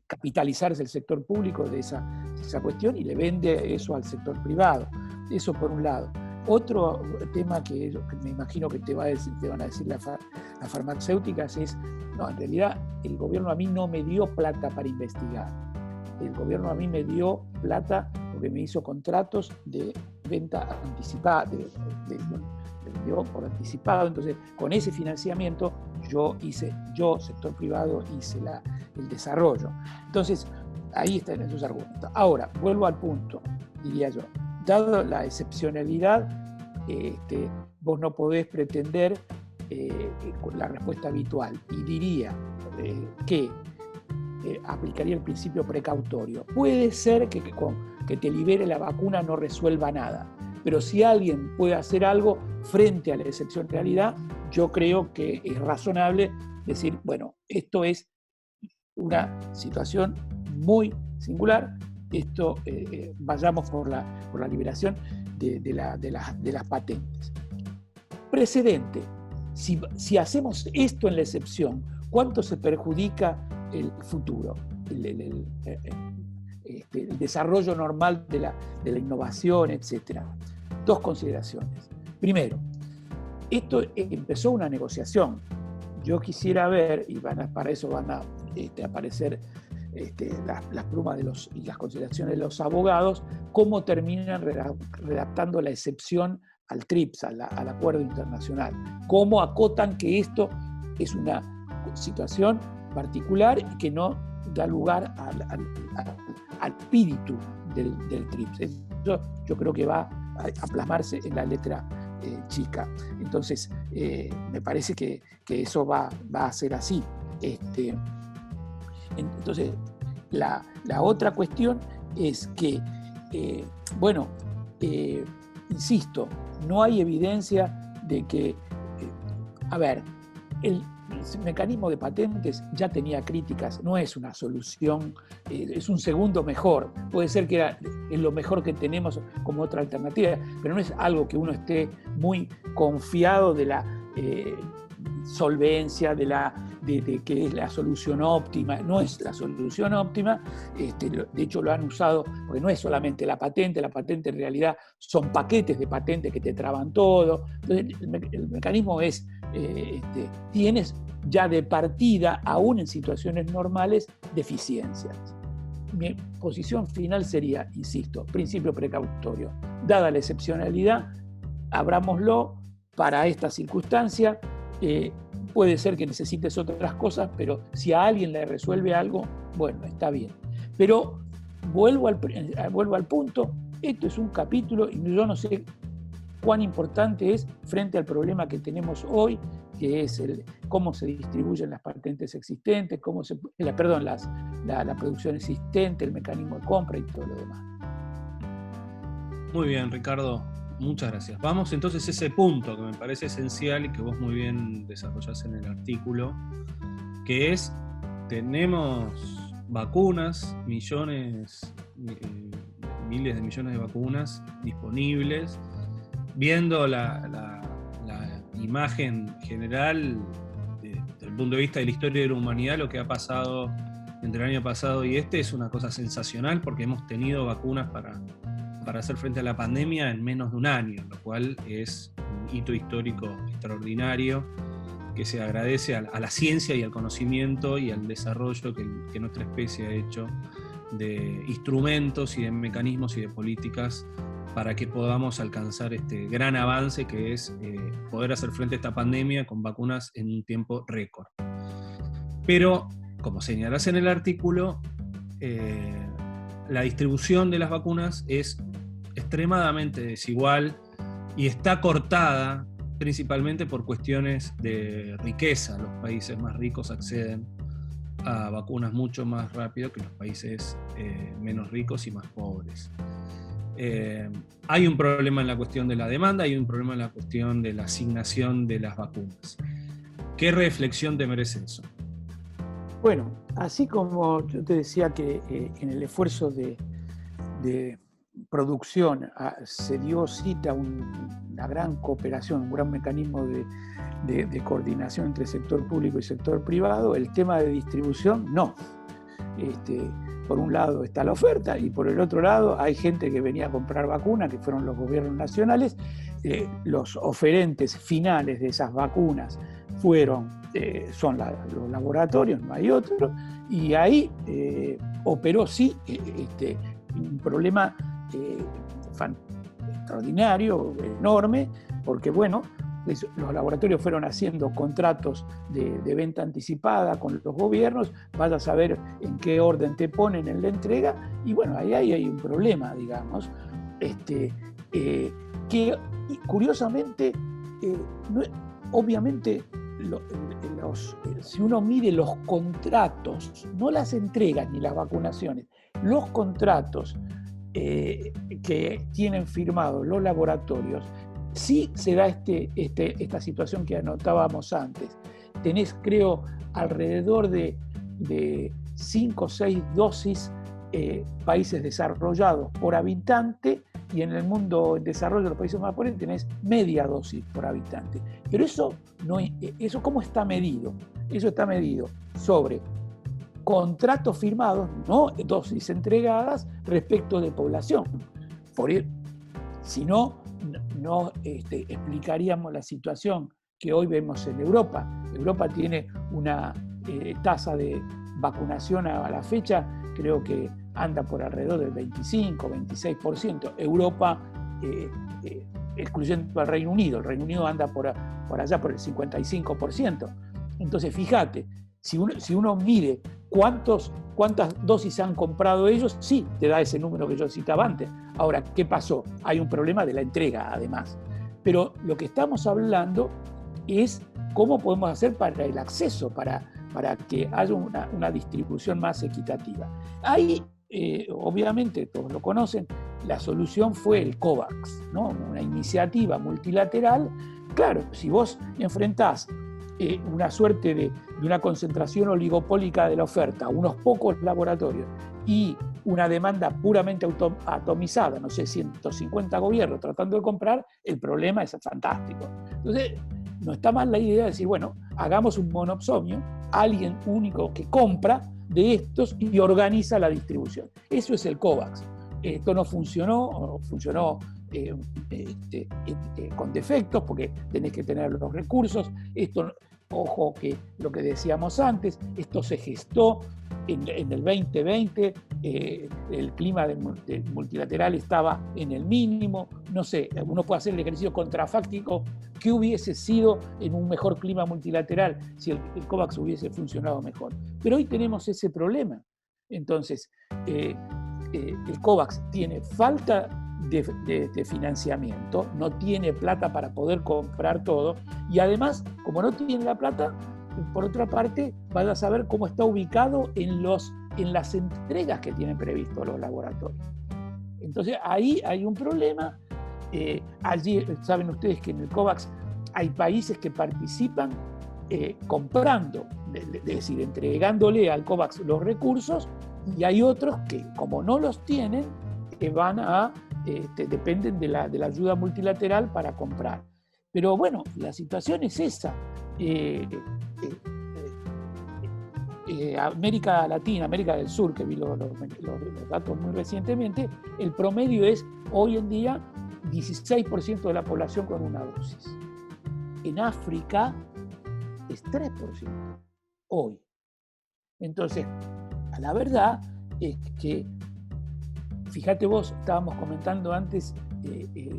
capitalizarse el sector público de esa cuestión y le vende eso al sector privado. Eso por un lado. Otro tema que me imagino que te van a decir las farmacéuticas es, no, en realidad el gobierno a mí no me dio plata para investigar. El gobierno a mí me dio plata porque me hizo contratos de venta anticipada, me dio por anticipado. Entonces, con ese financiamiento yo, sector privado, hice el desarrollo. Entonces, ahí están esos argumentos. Ahora, vuelvo al punto, diría yo. Dado la excepcionalidad, vos no podés pretender la respuesta habitual. Y diría que aplicaría el principio precautorio. Puede ser que te libere la vacuna no resuelva nada, pero si alguien puede hacer algo frente a la excepcionalidad, yo creo que es razonable decir, bueno, esto es una situación muy singular, vayamos por la liberación de las patentes. Precedente, si hacemos esto en la excepción, ¿cuánto se perjudica el futuro, el desarrollo normal de la innovación, etcétera? Dos consideraciones. Primero, esto empezó una negociación. Yo quisiera ver, y para eso van a aparecer las plumas y las consideraciones de los abogados, cómo terminan redactando la excepción al TRIPS, al acuerdo internacional. Cómo acotan que esto es una situación particular y que no da lugar al espíritu del TRIPS. Eso yo creo que va a plasmarse en la letra chica. Entonces, me parece que eso va a ser así. Entonces, la otra cuestión es que, insisto, no hay evidencia de que, el mecanismo de patentes ya tenía críticas, no es una solución, es un segundo mejor. Puede ser que es lo mejor que tenemos como otra alternativa, pero no es algo que uno esté muy confiado de la solvencia, de que es la solución óptima. No es la solución óptima, de hecho lo han usado, porque no es solamente la patente en realidad son paquetes de patentes que te traban todo. Entonces, el mecanismo es, tienes ya de partida, aún en situaciones normales, deficiencias. Mi posición final sería, insisto, principio precautorio. Dada la excepcionalidad, abrámoslo para esta circunstancia. Puede ser que necesites otras cosas, pero si a alguien le resuelve algo, bueno, está bien. Pero vuelvo al punto, esto es un capítulo y yo no sé cuán importante es frente al problema que tenemos hoy, que es cómo se distribuyen las patentes existentes, la producción existente, el mecanismo de compra y todo lo demás. Muy bien, Ricardo. Muchas gracias. Vamos entonces a ese punto que me parece esencial y que vos muy bien desarrollás en el artículo, que es, tenemos vacunas, miles de millones de vacunas disponibles, viendo la imagen general desde el punto de vista de la historia de la humanidad, lo que ha pasado entre el año pasado y es una cosa sensacional, porque hemos tenido vacunas para hacer frente a la pandemia en menos de un año, lo cual es un hito histórico extraordinario que se agradece a la ciencia y al conocimiento y al desarrollo que nuestra especie ha hecho de instrumentos y de mecanismos y de políticas para que podamos alcanzar este gran avance que es poder hacer frente a esta pandemia con vacunas en un tiempo récord. Pero, como señalas en el artículo, la distribución de las vacunas es extremadamente desigual y está cortada principalmente por cuestiones de riqueza. Los países más ricos acceden a vacunas mucho más rápido que los países menos ricos y más pobres. Hay un problema en la cuestión de la demanda, hay un problema en la cuestión de la asignación de las vacunas. ¿Qué reflexión te merece eso? Bueno, así como yo te decía que en el esfuerzo de producción se dio cita a una gran cooperación, un gran mecanismo de coordinación entre sector público y sector privado, el tema de distribución no. Por un lado está la oferta y por el otro lado hay gente que venía a comprar vacunas, que fueron los gobiernos nacionales. Los oferentes finales de esas vacunas son los laboratorios, no hay otro, y ahí operó sí un problema extraordinario, enorme, porque bueno, los laboratorios fueron haciendo contratos de venta anticipada con los gobiernos, vas a saber en qué orden te ponen en la entrega, y bueno, ahí hay un problema, digamos, que curiosamente, obviamente, si uno mide los contratos, no las entregas ni las vacunaciones, los contratos que tienen firmados los laboratorios, sí se da esta situación que anotábamos antes. Tenés, creo, alrededor de 5 o 6 dosis países desarrollados por habitante, y en el mundo en desarrollo de los países más pobres tenés media dosis por habitante. Pero eso ¿cómo está medido? Eso está medido sobre contratos firmados, no dosis entregadas respecto de población. Si no explicaríamos la situación que hoy vemos en Europa. Europa tiene una tasa de vacunación a la fecha, creo que anda por alrededor del 25-26%. Europa, excluyendo al Reino Unido, el Reino Unido anda por allá por el 55%. Entonces, fíjate, si uno mide cuántas dosis han comprado ellos, sí, te da ese número que yo citaba antes. Ahora, ¿qué pasó? Hay un problema de la entrega, además. Pero lo que estamos hablando es cómo podemos hacer para el acceso, para que haya una distribución más equitativa. Ahí, obviamente, todos lo conocen, la solución fue el COVAX, ¿no? Una iniciativa multilateral. Claro, si vos enfrentás una suerte de una concentración oligopólica de la oferta, unos pocos laboratorios y una demanda puramente atomizada, no sé, 150 gobiernos tratando de comprar, el problema es fantástico. Entonces, no está mal la idea de decir, bueno, hagamos un monopsomio, alguien único que compra de estos y organiza la distribución. Eso es el COVAX. Esto no funcionó con defectos, porque tenés que tener los recursos. Esto, ojo, que lo que decíamos antes, esto se gestó en el 2020, el clima multilateral estaba en el mínimo. No sé, uno puede hacer el ejercicio contrafáctico, ¿qué hubiese sido en un mejor clima multilateral si el COVAX hubiese funcionado mejor? Pero hoy tenemos ese problema. Entonces, el COVAX tiene falta de financiamiento, no tiene plata para poder comprar todo, y además, como no tiene la plata, por otra parte, van a saber cómo está ubicado en las entregas que tienen previsto los laboratorios. Entonces, ahí hay un problema. Allí saben ustedes que en el COVAX hay países que participan comprando, es decir, entregándole al COVAX los recursos, y hay otros que, como no los tienen, dependen de la ayuda multilateral para comprar. Pero bueno, la situación es esa. América Latina, América del Sur, que vi los datos muy recientemente, el promedio es hoy en día 16% de la población con una dosis. En África es 3% hoy. Entonces, a la verdad, es que, fíjate vos, estábamos comentando antes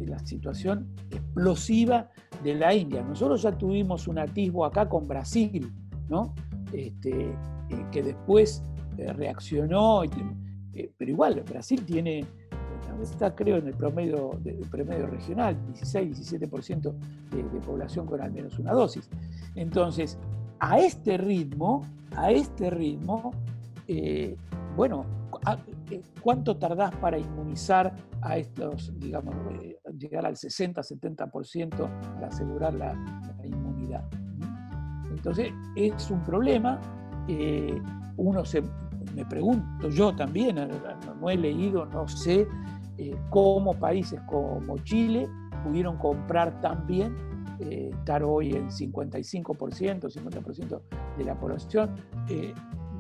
la situación explosiva de la India. Nosotros ya tuvimos un atisbo acá con Brasil, ¿no? Que después reaccionó, pero igual Brasil tiene, está creo en el promedio regional, 16-17% de población con al menos una dosis. Entonces, a este ritmo, bueno, ¿cuánto tardás para inmunizar a estos, digamos, llegar al 60-70% para asegurar la inmunidad? Entonces, es un problema. Me pregunto yo también, no he leído, no sé cómo países como Chile pudieron comprar tan bien, estar hoy en 55%, 50% de la población.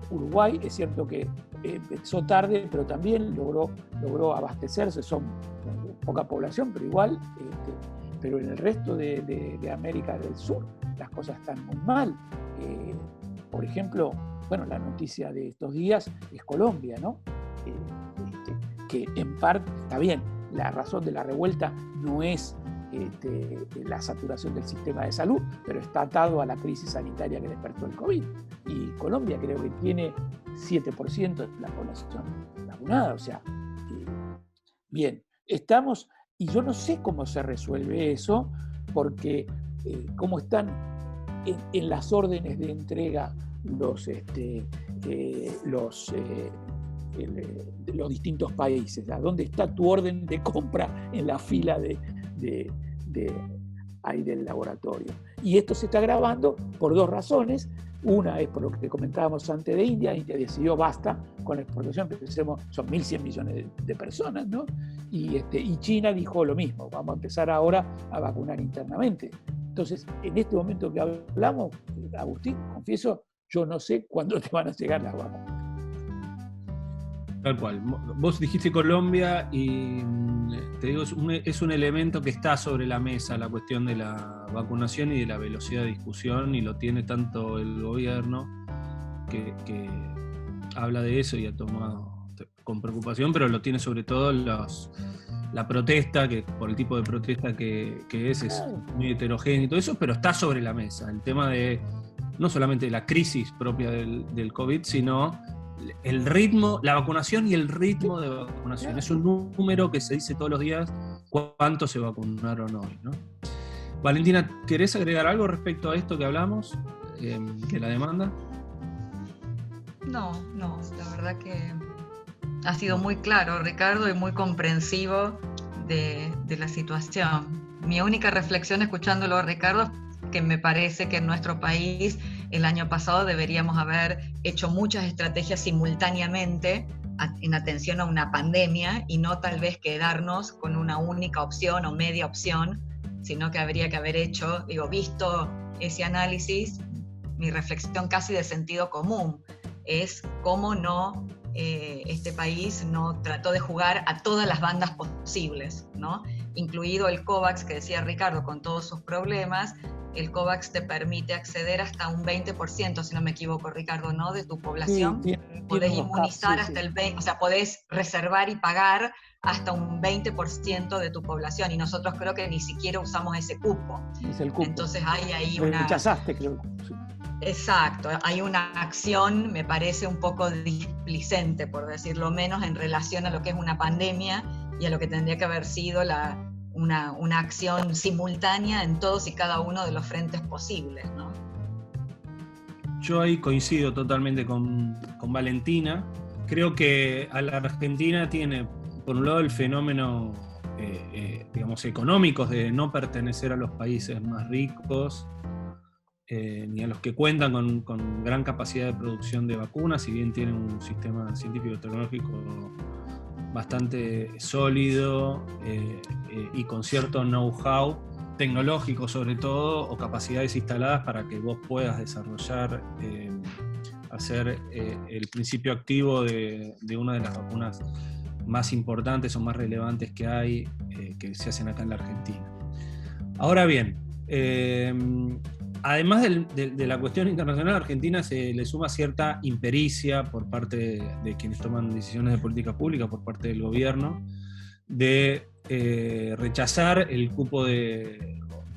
Uruguay es cierto que empezó tarde, pero también logró abastecerse, son poca población, pero igual, pero en el resto de América del Sur las cosas están muy mal. Por ejemplo, bueno, la noticia de estos días es Colombia, ¿no? Que en parte, está bien, la razón de la revuelta no es la saturación del sistema de salud, pero está atado a la crisis sanitaria que despertó el COVID. Y Colombia creo que tiene 7% de la población vacunada, o sea, bien, estamos, y yo no sé cómo se resuelve eso, porque cómo están en las órdenes de entrega los distintos países, ¿a dónde está tu orden de compra en la fila ahí del laboratorio? Y esto se está agravando por dos razones. Una es por lo que comentábamos antes de India. India decidió basta con la exportación, pensemos, son 1.100 millones de personas, ¿no? Y China dijo lo mismo, vamos a empezar ahora a vacunar internamente. Entonces, en este momento que hablamos, Agustín, confieso, yo no sé cuándo te van a llegar las vacunas. Tal cual. Vos dijiste Colombia y te digo, es un elemento que está sobre la mesa, la cuestión de la vacunación y de la velocidad de discusión, y lo tiene tanto el gobierno, que habla de eso y ha tomado con preocupación, pero lo tiene sobre todo la protesta, que por el tipo de protesta que es muy heterogéneo y todo eso, pero está sobre la mesa. El tema de no solamente la crisis propia del COVID, sino el ritmo, la vacunación y el ritmo de vacunación. Es un número que se dice todos los días cuánto se vacunaron hoy, ¿no? Valentina, ¿querés agregar algo respecto a esto que hablamos, de la demanda? No, la verdad que ha sido muy claro, Ricardo, y muy comprensivo de la situación. Mi única reflexión escuchándolo a Ricardo es que me parece que en nuestro país el año pasado deberíamos haber hecho muchas estrategias simultáneamente en atención a una pandemia y no tal vez quedarnos con una única opción o media opción, sino que habría que haber hecho, visto ese análisis, mi reflexión casi de sentido común es cómo no este país no trató de jugar a todas las bandas posibles, ¿no? Incluido el COVAX, que decía Ricardo, con todos sus problemas. El COVAX te permite acceder hasta un 20%, si no me equivoco, Ricardo, ¿no? De tu población. Sí, podés inmunizar hasta el 20%, o sea, podés reservar y pagar hasta un 20% de tu población, y nosotros creo que ni siquiera usamos ese cupo. Es el cupo. Entonces hay ahí una... Rechazaste, creo. Sí. Exacto, hay una acción, me parece, un poco displicente, por decirlo menos, en relación a lo que es una pandemia y a lo que tendría que haber sido una acción simultánea en todos y cada uno de los frentes posibles, ¿no? Yo ahí coincido totalmente con Valentina. Creo que a la Argentina tiene, por un lado, el fenómeno, digamos, económicos de no pertenecer a los países más ricos, ni a los que cuentan con gran capacidad de producción de vacunas, si bien tienen un sistema científico-tecnológico bastante sólido y con cierto know-how tecnológico sobre todo, o capacidades instaladas para que vos puedas desarrollar, hacer el principio activo de una de las vacunas más importantes o más relevantes que hay, que se hacen acá en la Argentina. Ahora bien, además de la cuestión internacional, a Argentina se le suma cierta impericia por parte de quienes toman decisiones de política pública, por parte del gobierno, de rechazar el cupo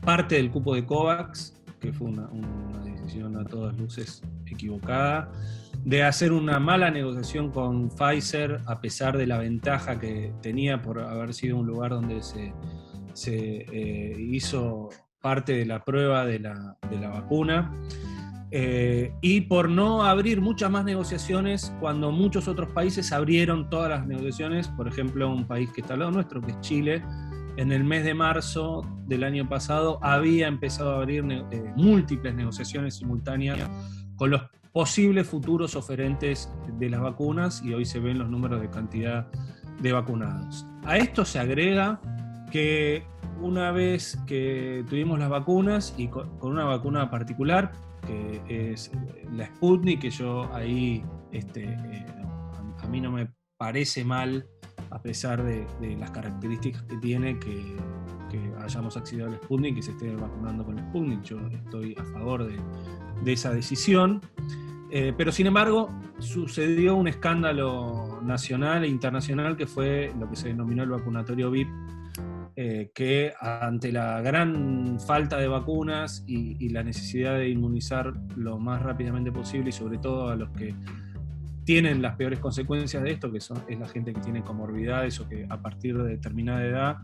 parte del cupo de COVAX, que fue una decisión a todas luces equivocada, de hacer una mala negociación con Pfizer a pesar de la ventaja que tenía por haber sido un lugar donde se hizo parte de la prueba de la vacuna, y por no abrir muchas más negociaciones cuando muchos otros países abrieron todas las negociaciones. Por ejemplo, un país que está al lado nuestro, que es Chile, en el mes de marzo del año pasado había empezado a abrir múltiples negociaciones simultáneas con los posibles futuros oferentes de las vacunas, y hoy se ven los números de cantidad de vacunados. A esto se agrega que una vez que tuvimos las vacunas, y con una vacuna particular, que es la Sputnik, que yo ahí, a mí no me parece mal, a pesar de las características que tiene, que hayamos accedido al Sputnik y se esté vacunando con el Sputnik. Yo estoy a favor de esa decisión. Pero sin embargo, sucedió un escándalo nacional e internacional que fue lo que se denominó el vacunatorio VIP, que ante la gran falta de vacunas y la necesidad de inmunizar lo más rápidamente posible, y sobre todo a los que tienen las peores consecuencias de esto, que es la gente que tiene comorbilidades o que a partir de determinada edad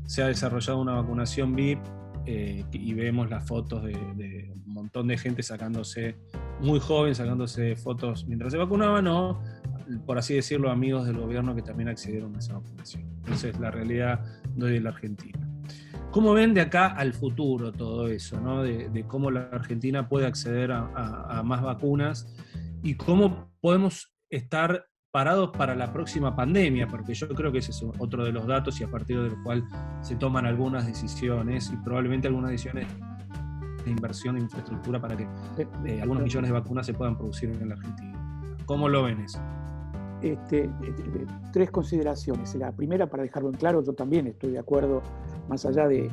se ha desarrollado una vacunación VIP, y vemos las fotos de un montón de gente muy joven, sacándose fotos mientras se vacunaban, o, por así decirlo, amigos del gobierno que también accedieron a esa vacunación. Entonces, la realidad de la Argentina. ¿Cómo ven de acá al futuro todo eso, ¿no? De cómo la Argentina puede acceder a más vacunas y cómo podemos estar parados para la próxima pandemia? Porque yo creo que ese es otro de los datos y a partir del cual se toman algunas decisiones, y probablemente algunas decisiones de inversión en infraestructura para que algunos millones de vacunas se puedan producir en la Argentina. ¿Cómo lo ven eso? Tres consideraciones. La primera, para dejarlo en claro, yo también estoy de acuerdo, más allá de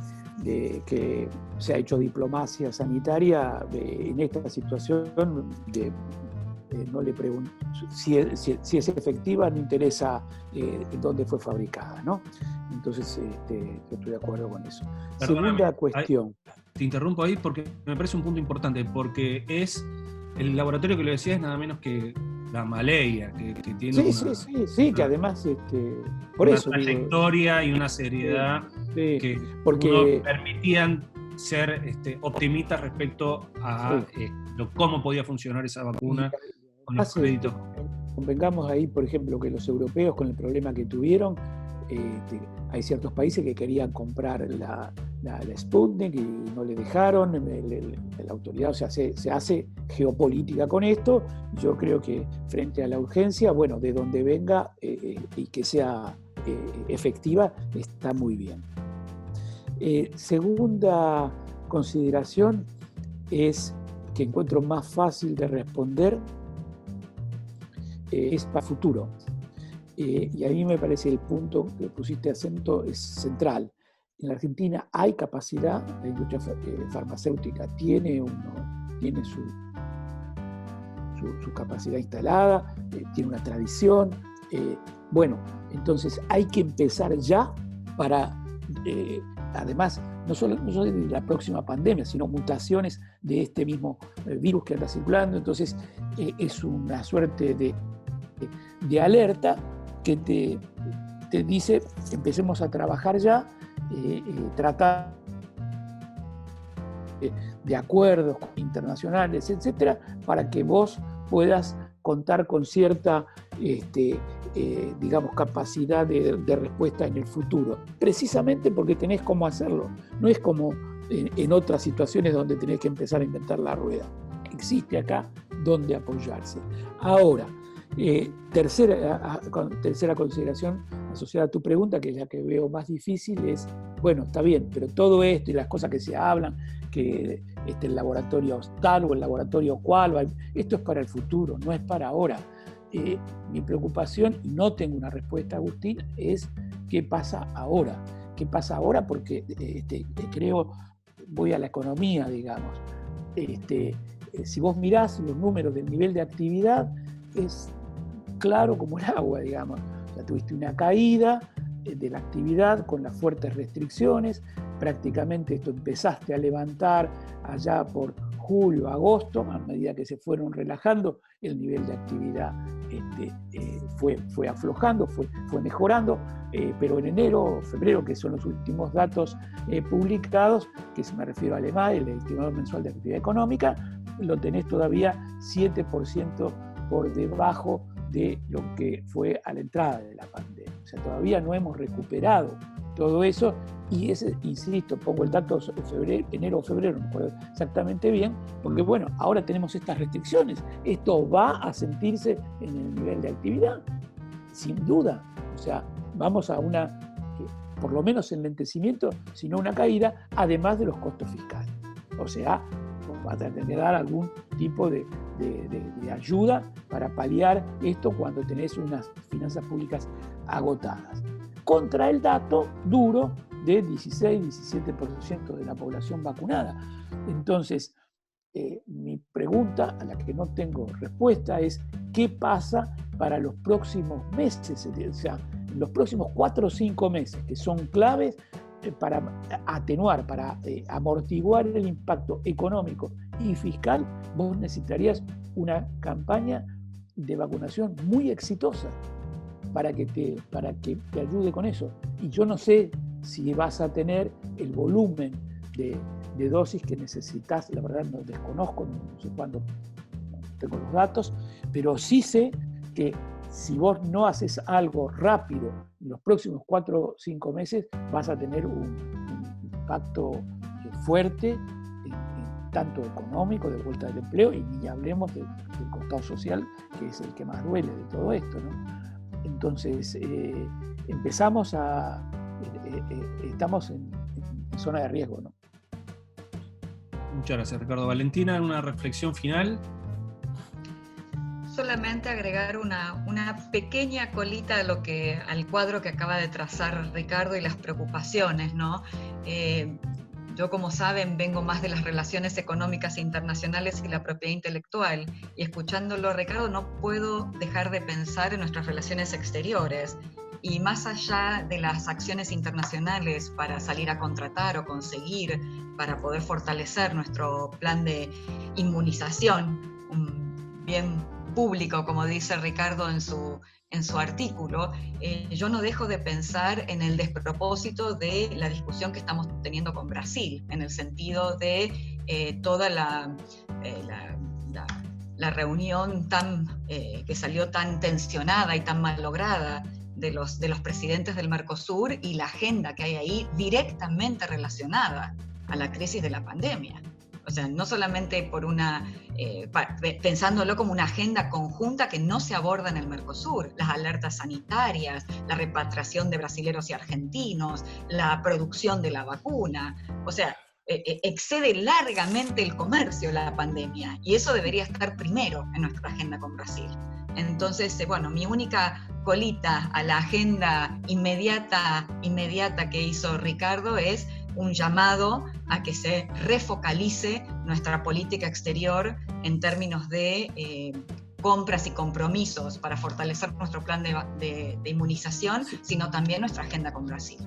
que se ha hecho diplomacia sanitaria en esta situación, no le pregunto si es efectiva, no interesa dónde fue fabricada, ¿no? Entonces, yo estoy de acuerdo con eso. Perdóname, segunda cuestión. Te interrumpo ahí porque me parece un punto importante, porque es el laboratorio que lo decía, es nada menos que Gamaleya, que tiene que además por una eso trayectoria y una seriedad que porque permitían ser optimistas respecto a cómo podía funcionar esa vacuna con los créditos. Convengamos ahí, por ejemplo, que los europeos, con el problema que tuvieron, hay ciertos países que querían comprar la Sputnik y no le dejaron, la autoridad, o sea, se hace geopolítica con esto. Yo creo que frente a la urgencia, bueno, de donde venga y que sea efectiva, está muy bien. Segunda consideración es que encuentro más fácil de responder, es para el futuro. Y a mí me parece el punto que pusiste acento es central. En la Argentina hay capacidad, la industria farmacéutica tiene su capacidad instalada, tiene una tradición. Bueno, entonces hay que empezar ya para, además, no solo de la próxima pandemia, sino mutaciones de este mismo virus que anda circulando. Entonces es una suerte de alerta que te dice, empecemos a trabajar ya, tratar de acuerdos internacionales, etcétera, para que vos puedas contar con cierta, digamos, capacidad de respuesta en el futuro. Precisamente porque tenés cómo hacerlo. No es como en otras situaciones donde tenés que empezar a inventar la rueda. Existe acá donde apoyarse. Ahora, tercera consideración asociada a tu pregunta, que es la que veo más difícil, es, bueno, está bien, pero todo esto y las cosas que se hablan, que el laboratorio tal o el laboratorio cual, esto es para el futuro, no es para ahora. Mi preocupación, y no tengo una respuesta, Agustín, es qué pasa ahora. ¿Qué pasa ahora? Porque creo, voy a la economía, digamos. Si vos mirás los números del nivel de actividad, es claro como el agua, digamos. O sea, tuviste una caída de la actividad con las fuertes restricciones, prácticamente esto empezaste a levantar allá por julio, agosto, a medida que se fueron relajando, el nivel de actividad fue aflojando, fue mejorando, pero en enero, febrero, que son los últimos datos publicados, que me refiero al EMAE, el Estimador Mensual de Actividad Económica, lo tenés todavía 7% por debajo de lo que fue a la entrada de la pandemia. O sea, todavía no hemos recuperado todo eso, y insisto, pongo el dato enero o febrero, no me acuerdo exactamente bien, porque bueno, ahora tenemos estas restricciones, esto va a sentirse en el nivel de actividad, sin duda. O sea, vamos a por lo menos enlentecimiento, sino una caída, además de los costos fiscales. O sea, va a tener que dar algún tipo de ayuda para paliar esto cuando tenés unas finanzas públicas agotadas. Contra el dato duro de 16-17% de la población vacunada. Entonces, mi pregunta, a la que no tengo respuesta, es ¿qué pasa para los próximos meses? O sea, los próximos 4 o 5 meses, que son claves para atenuar, para amortiguar el impacto económico y fiscal. Vos necesitarías una campaña de vacunación muy exitosa para que te ayude con eso. Y yo no sé si vas a tener el volumen de dosis que necesitas, la verdad no desconozco, no sé cuándo tengo los datos, pero sí sé que si vos no haces algo rápido en los próximos 4 o 5 meses, vas a tener un impacto fuerte, tanto económico, de vuelta del empleo, y ni hablemos del costado social, que es el que más duele de todo esto, ¿no? Entonces, estamos en zona de riesgo, ¿no? Muchas gracias, Ricardo. Valentina, una reflexión final. Solamente agregar una pequeña colita al cuadro que acaba de trazar Ricardo y las preocupaciones, ¿no? Yo, como saben, vengo más de las relaciones económicas internacionales y la propiedad intelectual, y escuchándolo, Ricardo, no puedo dejar de pensar en nuestras relaciones exteriores. Y más allá de las acciones internacionales para salir a contratar o conseguir, para poder fortalecer nuestro plan de inmunización, un bien público, como dice Ricardo en su artículo, yo no dejo de pensar en el despropósito de la discusión que estamos teniendo con Brasil, en el sentido de toda la reunión que salió tan tensionada y tan mal lograda de los presidentes del Mercosur, y la agenda que hay ahí directamente relacionada a la crisis de la pandemia. O sea, no solamente pensándolo como una agenda conjunta que no se aborda en el Mercosur, las alertas sanitarias, la repatriación de brasileros y argentinos, la producción de la vacuna. O sea, excede largamente el comercio la pandemia, y eso debería estar primero en nuestra agenda con Brasil. Entonces, bueno, mi única colita a la agenda inmediata que hizo Ricardo es un llamado a que se refocalice nuestra política exterior en términos de compras y compromisos para fortalecer nuestro plan de inmunización, sino también nuestra agenda con Brasil.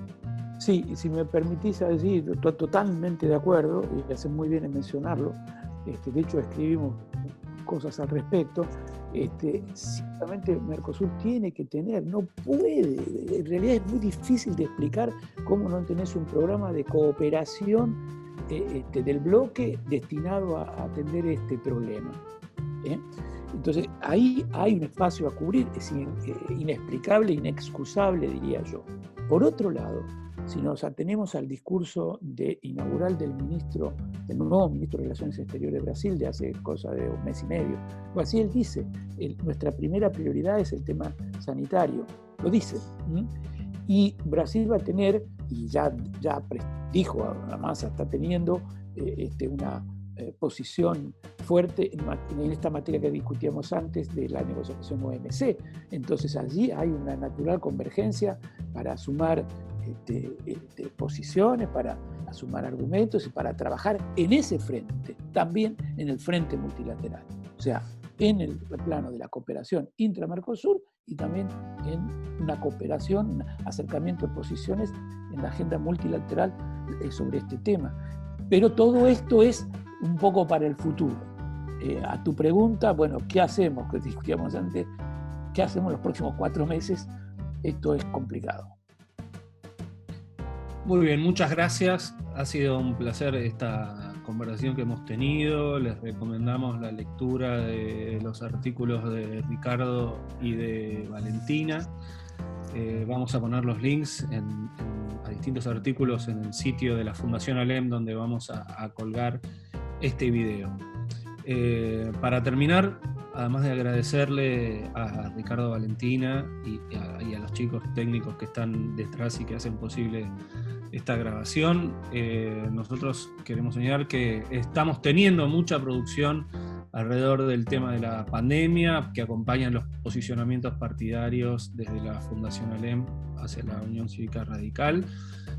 Sí, y si me permitís decir, totalmente de acuerdo, y haces muy bien en mencionarlo. De hecho, escribimos cosas al respecto. Ciertamente Mercosur tiene que tener, no puede, en realidad es muy difícil de explicar cómo no tenés un programa de cooperación del bloque destinado a atender este problema. Entonces ahí hay un espacio a cubrir, es inexplicable, inexcusable, diría yo. Por otro lado, si nos atenemos al discurso inaugural del nuevo ministro de Relaciones Exteriores de Brasil, de hace cosa de un mes y medio, así él dice, nuestra primera prioridad es el tema sanitario, lo dice. Y Brasil va a tener, y ya dijo, además está teniendo una posición fuerte en esta materia que discutíamos antes de la negociación OMC. Entonces allí hay una natural convergencia para sumar posiciones, para a sumar argumentos y para trabajar en ese frente, también en el frente multilateral. O sea, en el plano de la cooperación intra-Mercosur y también en una cooperación, un acercamiento de posiciones en la agenda multilateral sobre este tema. Pero todo esto es un poco para el futuro. A tu pregunta, bueno, ¿qué hacemos? Que discutíamos antes, ¿qué hacemos los próximos 4 meses? Esto es complicado. Muy bien, muchas gracias. Ha sido un placer esta conversación que hemos tenido. Les recomendamos la lectura de los artículos de Ricardo y de Valentina. Vamos a poner los links a distintos artículos en el sitio de la Fundación ALEM, donde vamos a colgar este video. Para terminar, además de agradecerle a Ricardo, Valentina y a los chicos técnicos que están detrás y que hacen posible esta grabación, nosotros queremos señalar que estamos teniendo mucha producción alrededor del tema de la pandemia, que acompañan los posicionamientos partidarios desde la Fundación ALEM hacia la Unión Cívica Radical,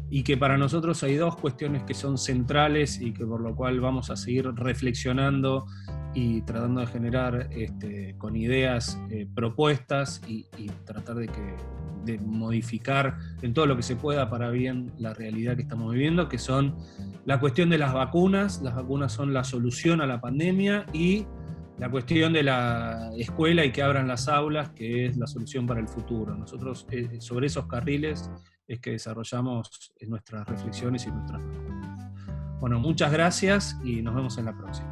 y que para nosotros hay 2 cuestiones que son centrales y que por lo cual vamos a seguir reflexionando y tratando de generar con ideas propuestas y tratar de modificar en todo lo que se pueda para bien la realidad que estamos viviendo, que son la cuestión de las vacunas. Las vacunas son la solución a la pandemia, y la cuestión de la escuela y que abran las aulas, que es la solución para el futuro. Nosotros sobre esos carriles es que desarrollamos nuestras reflexiones y nuestras propuestas. Bueno, muchas gracias y nos vemos en la próxima.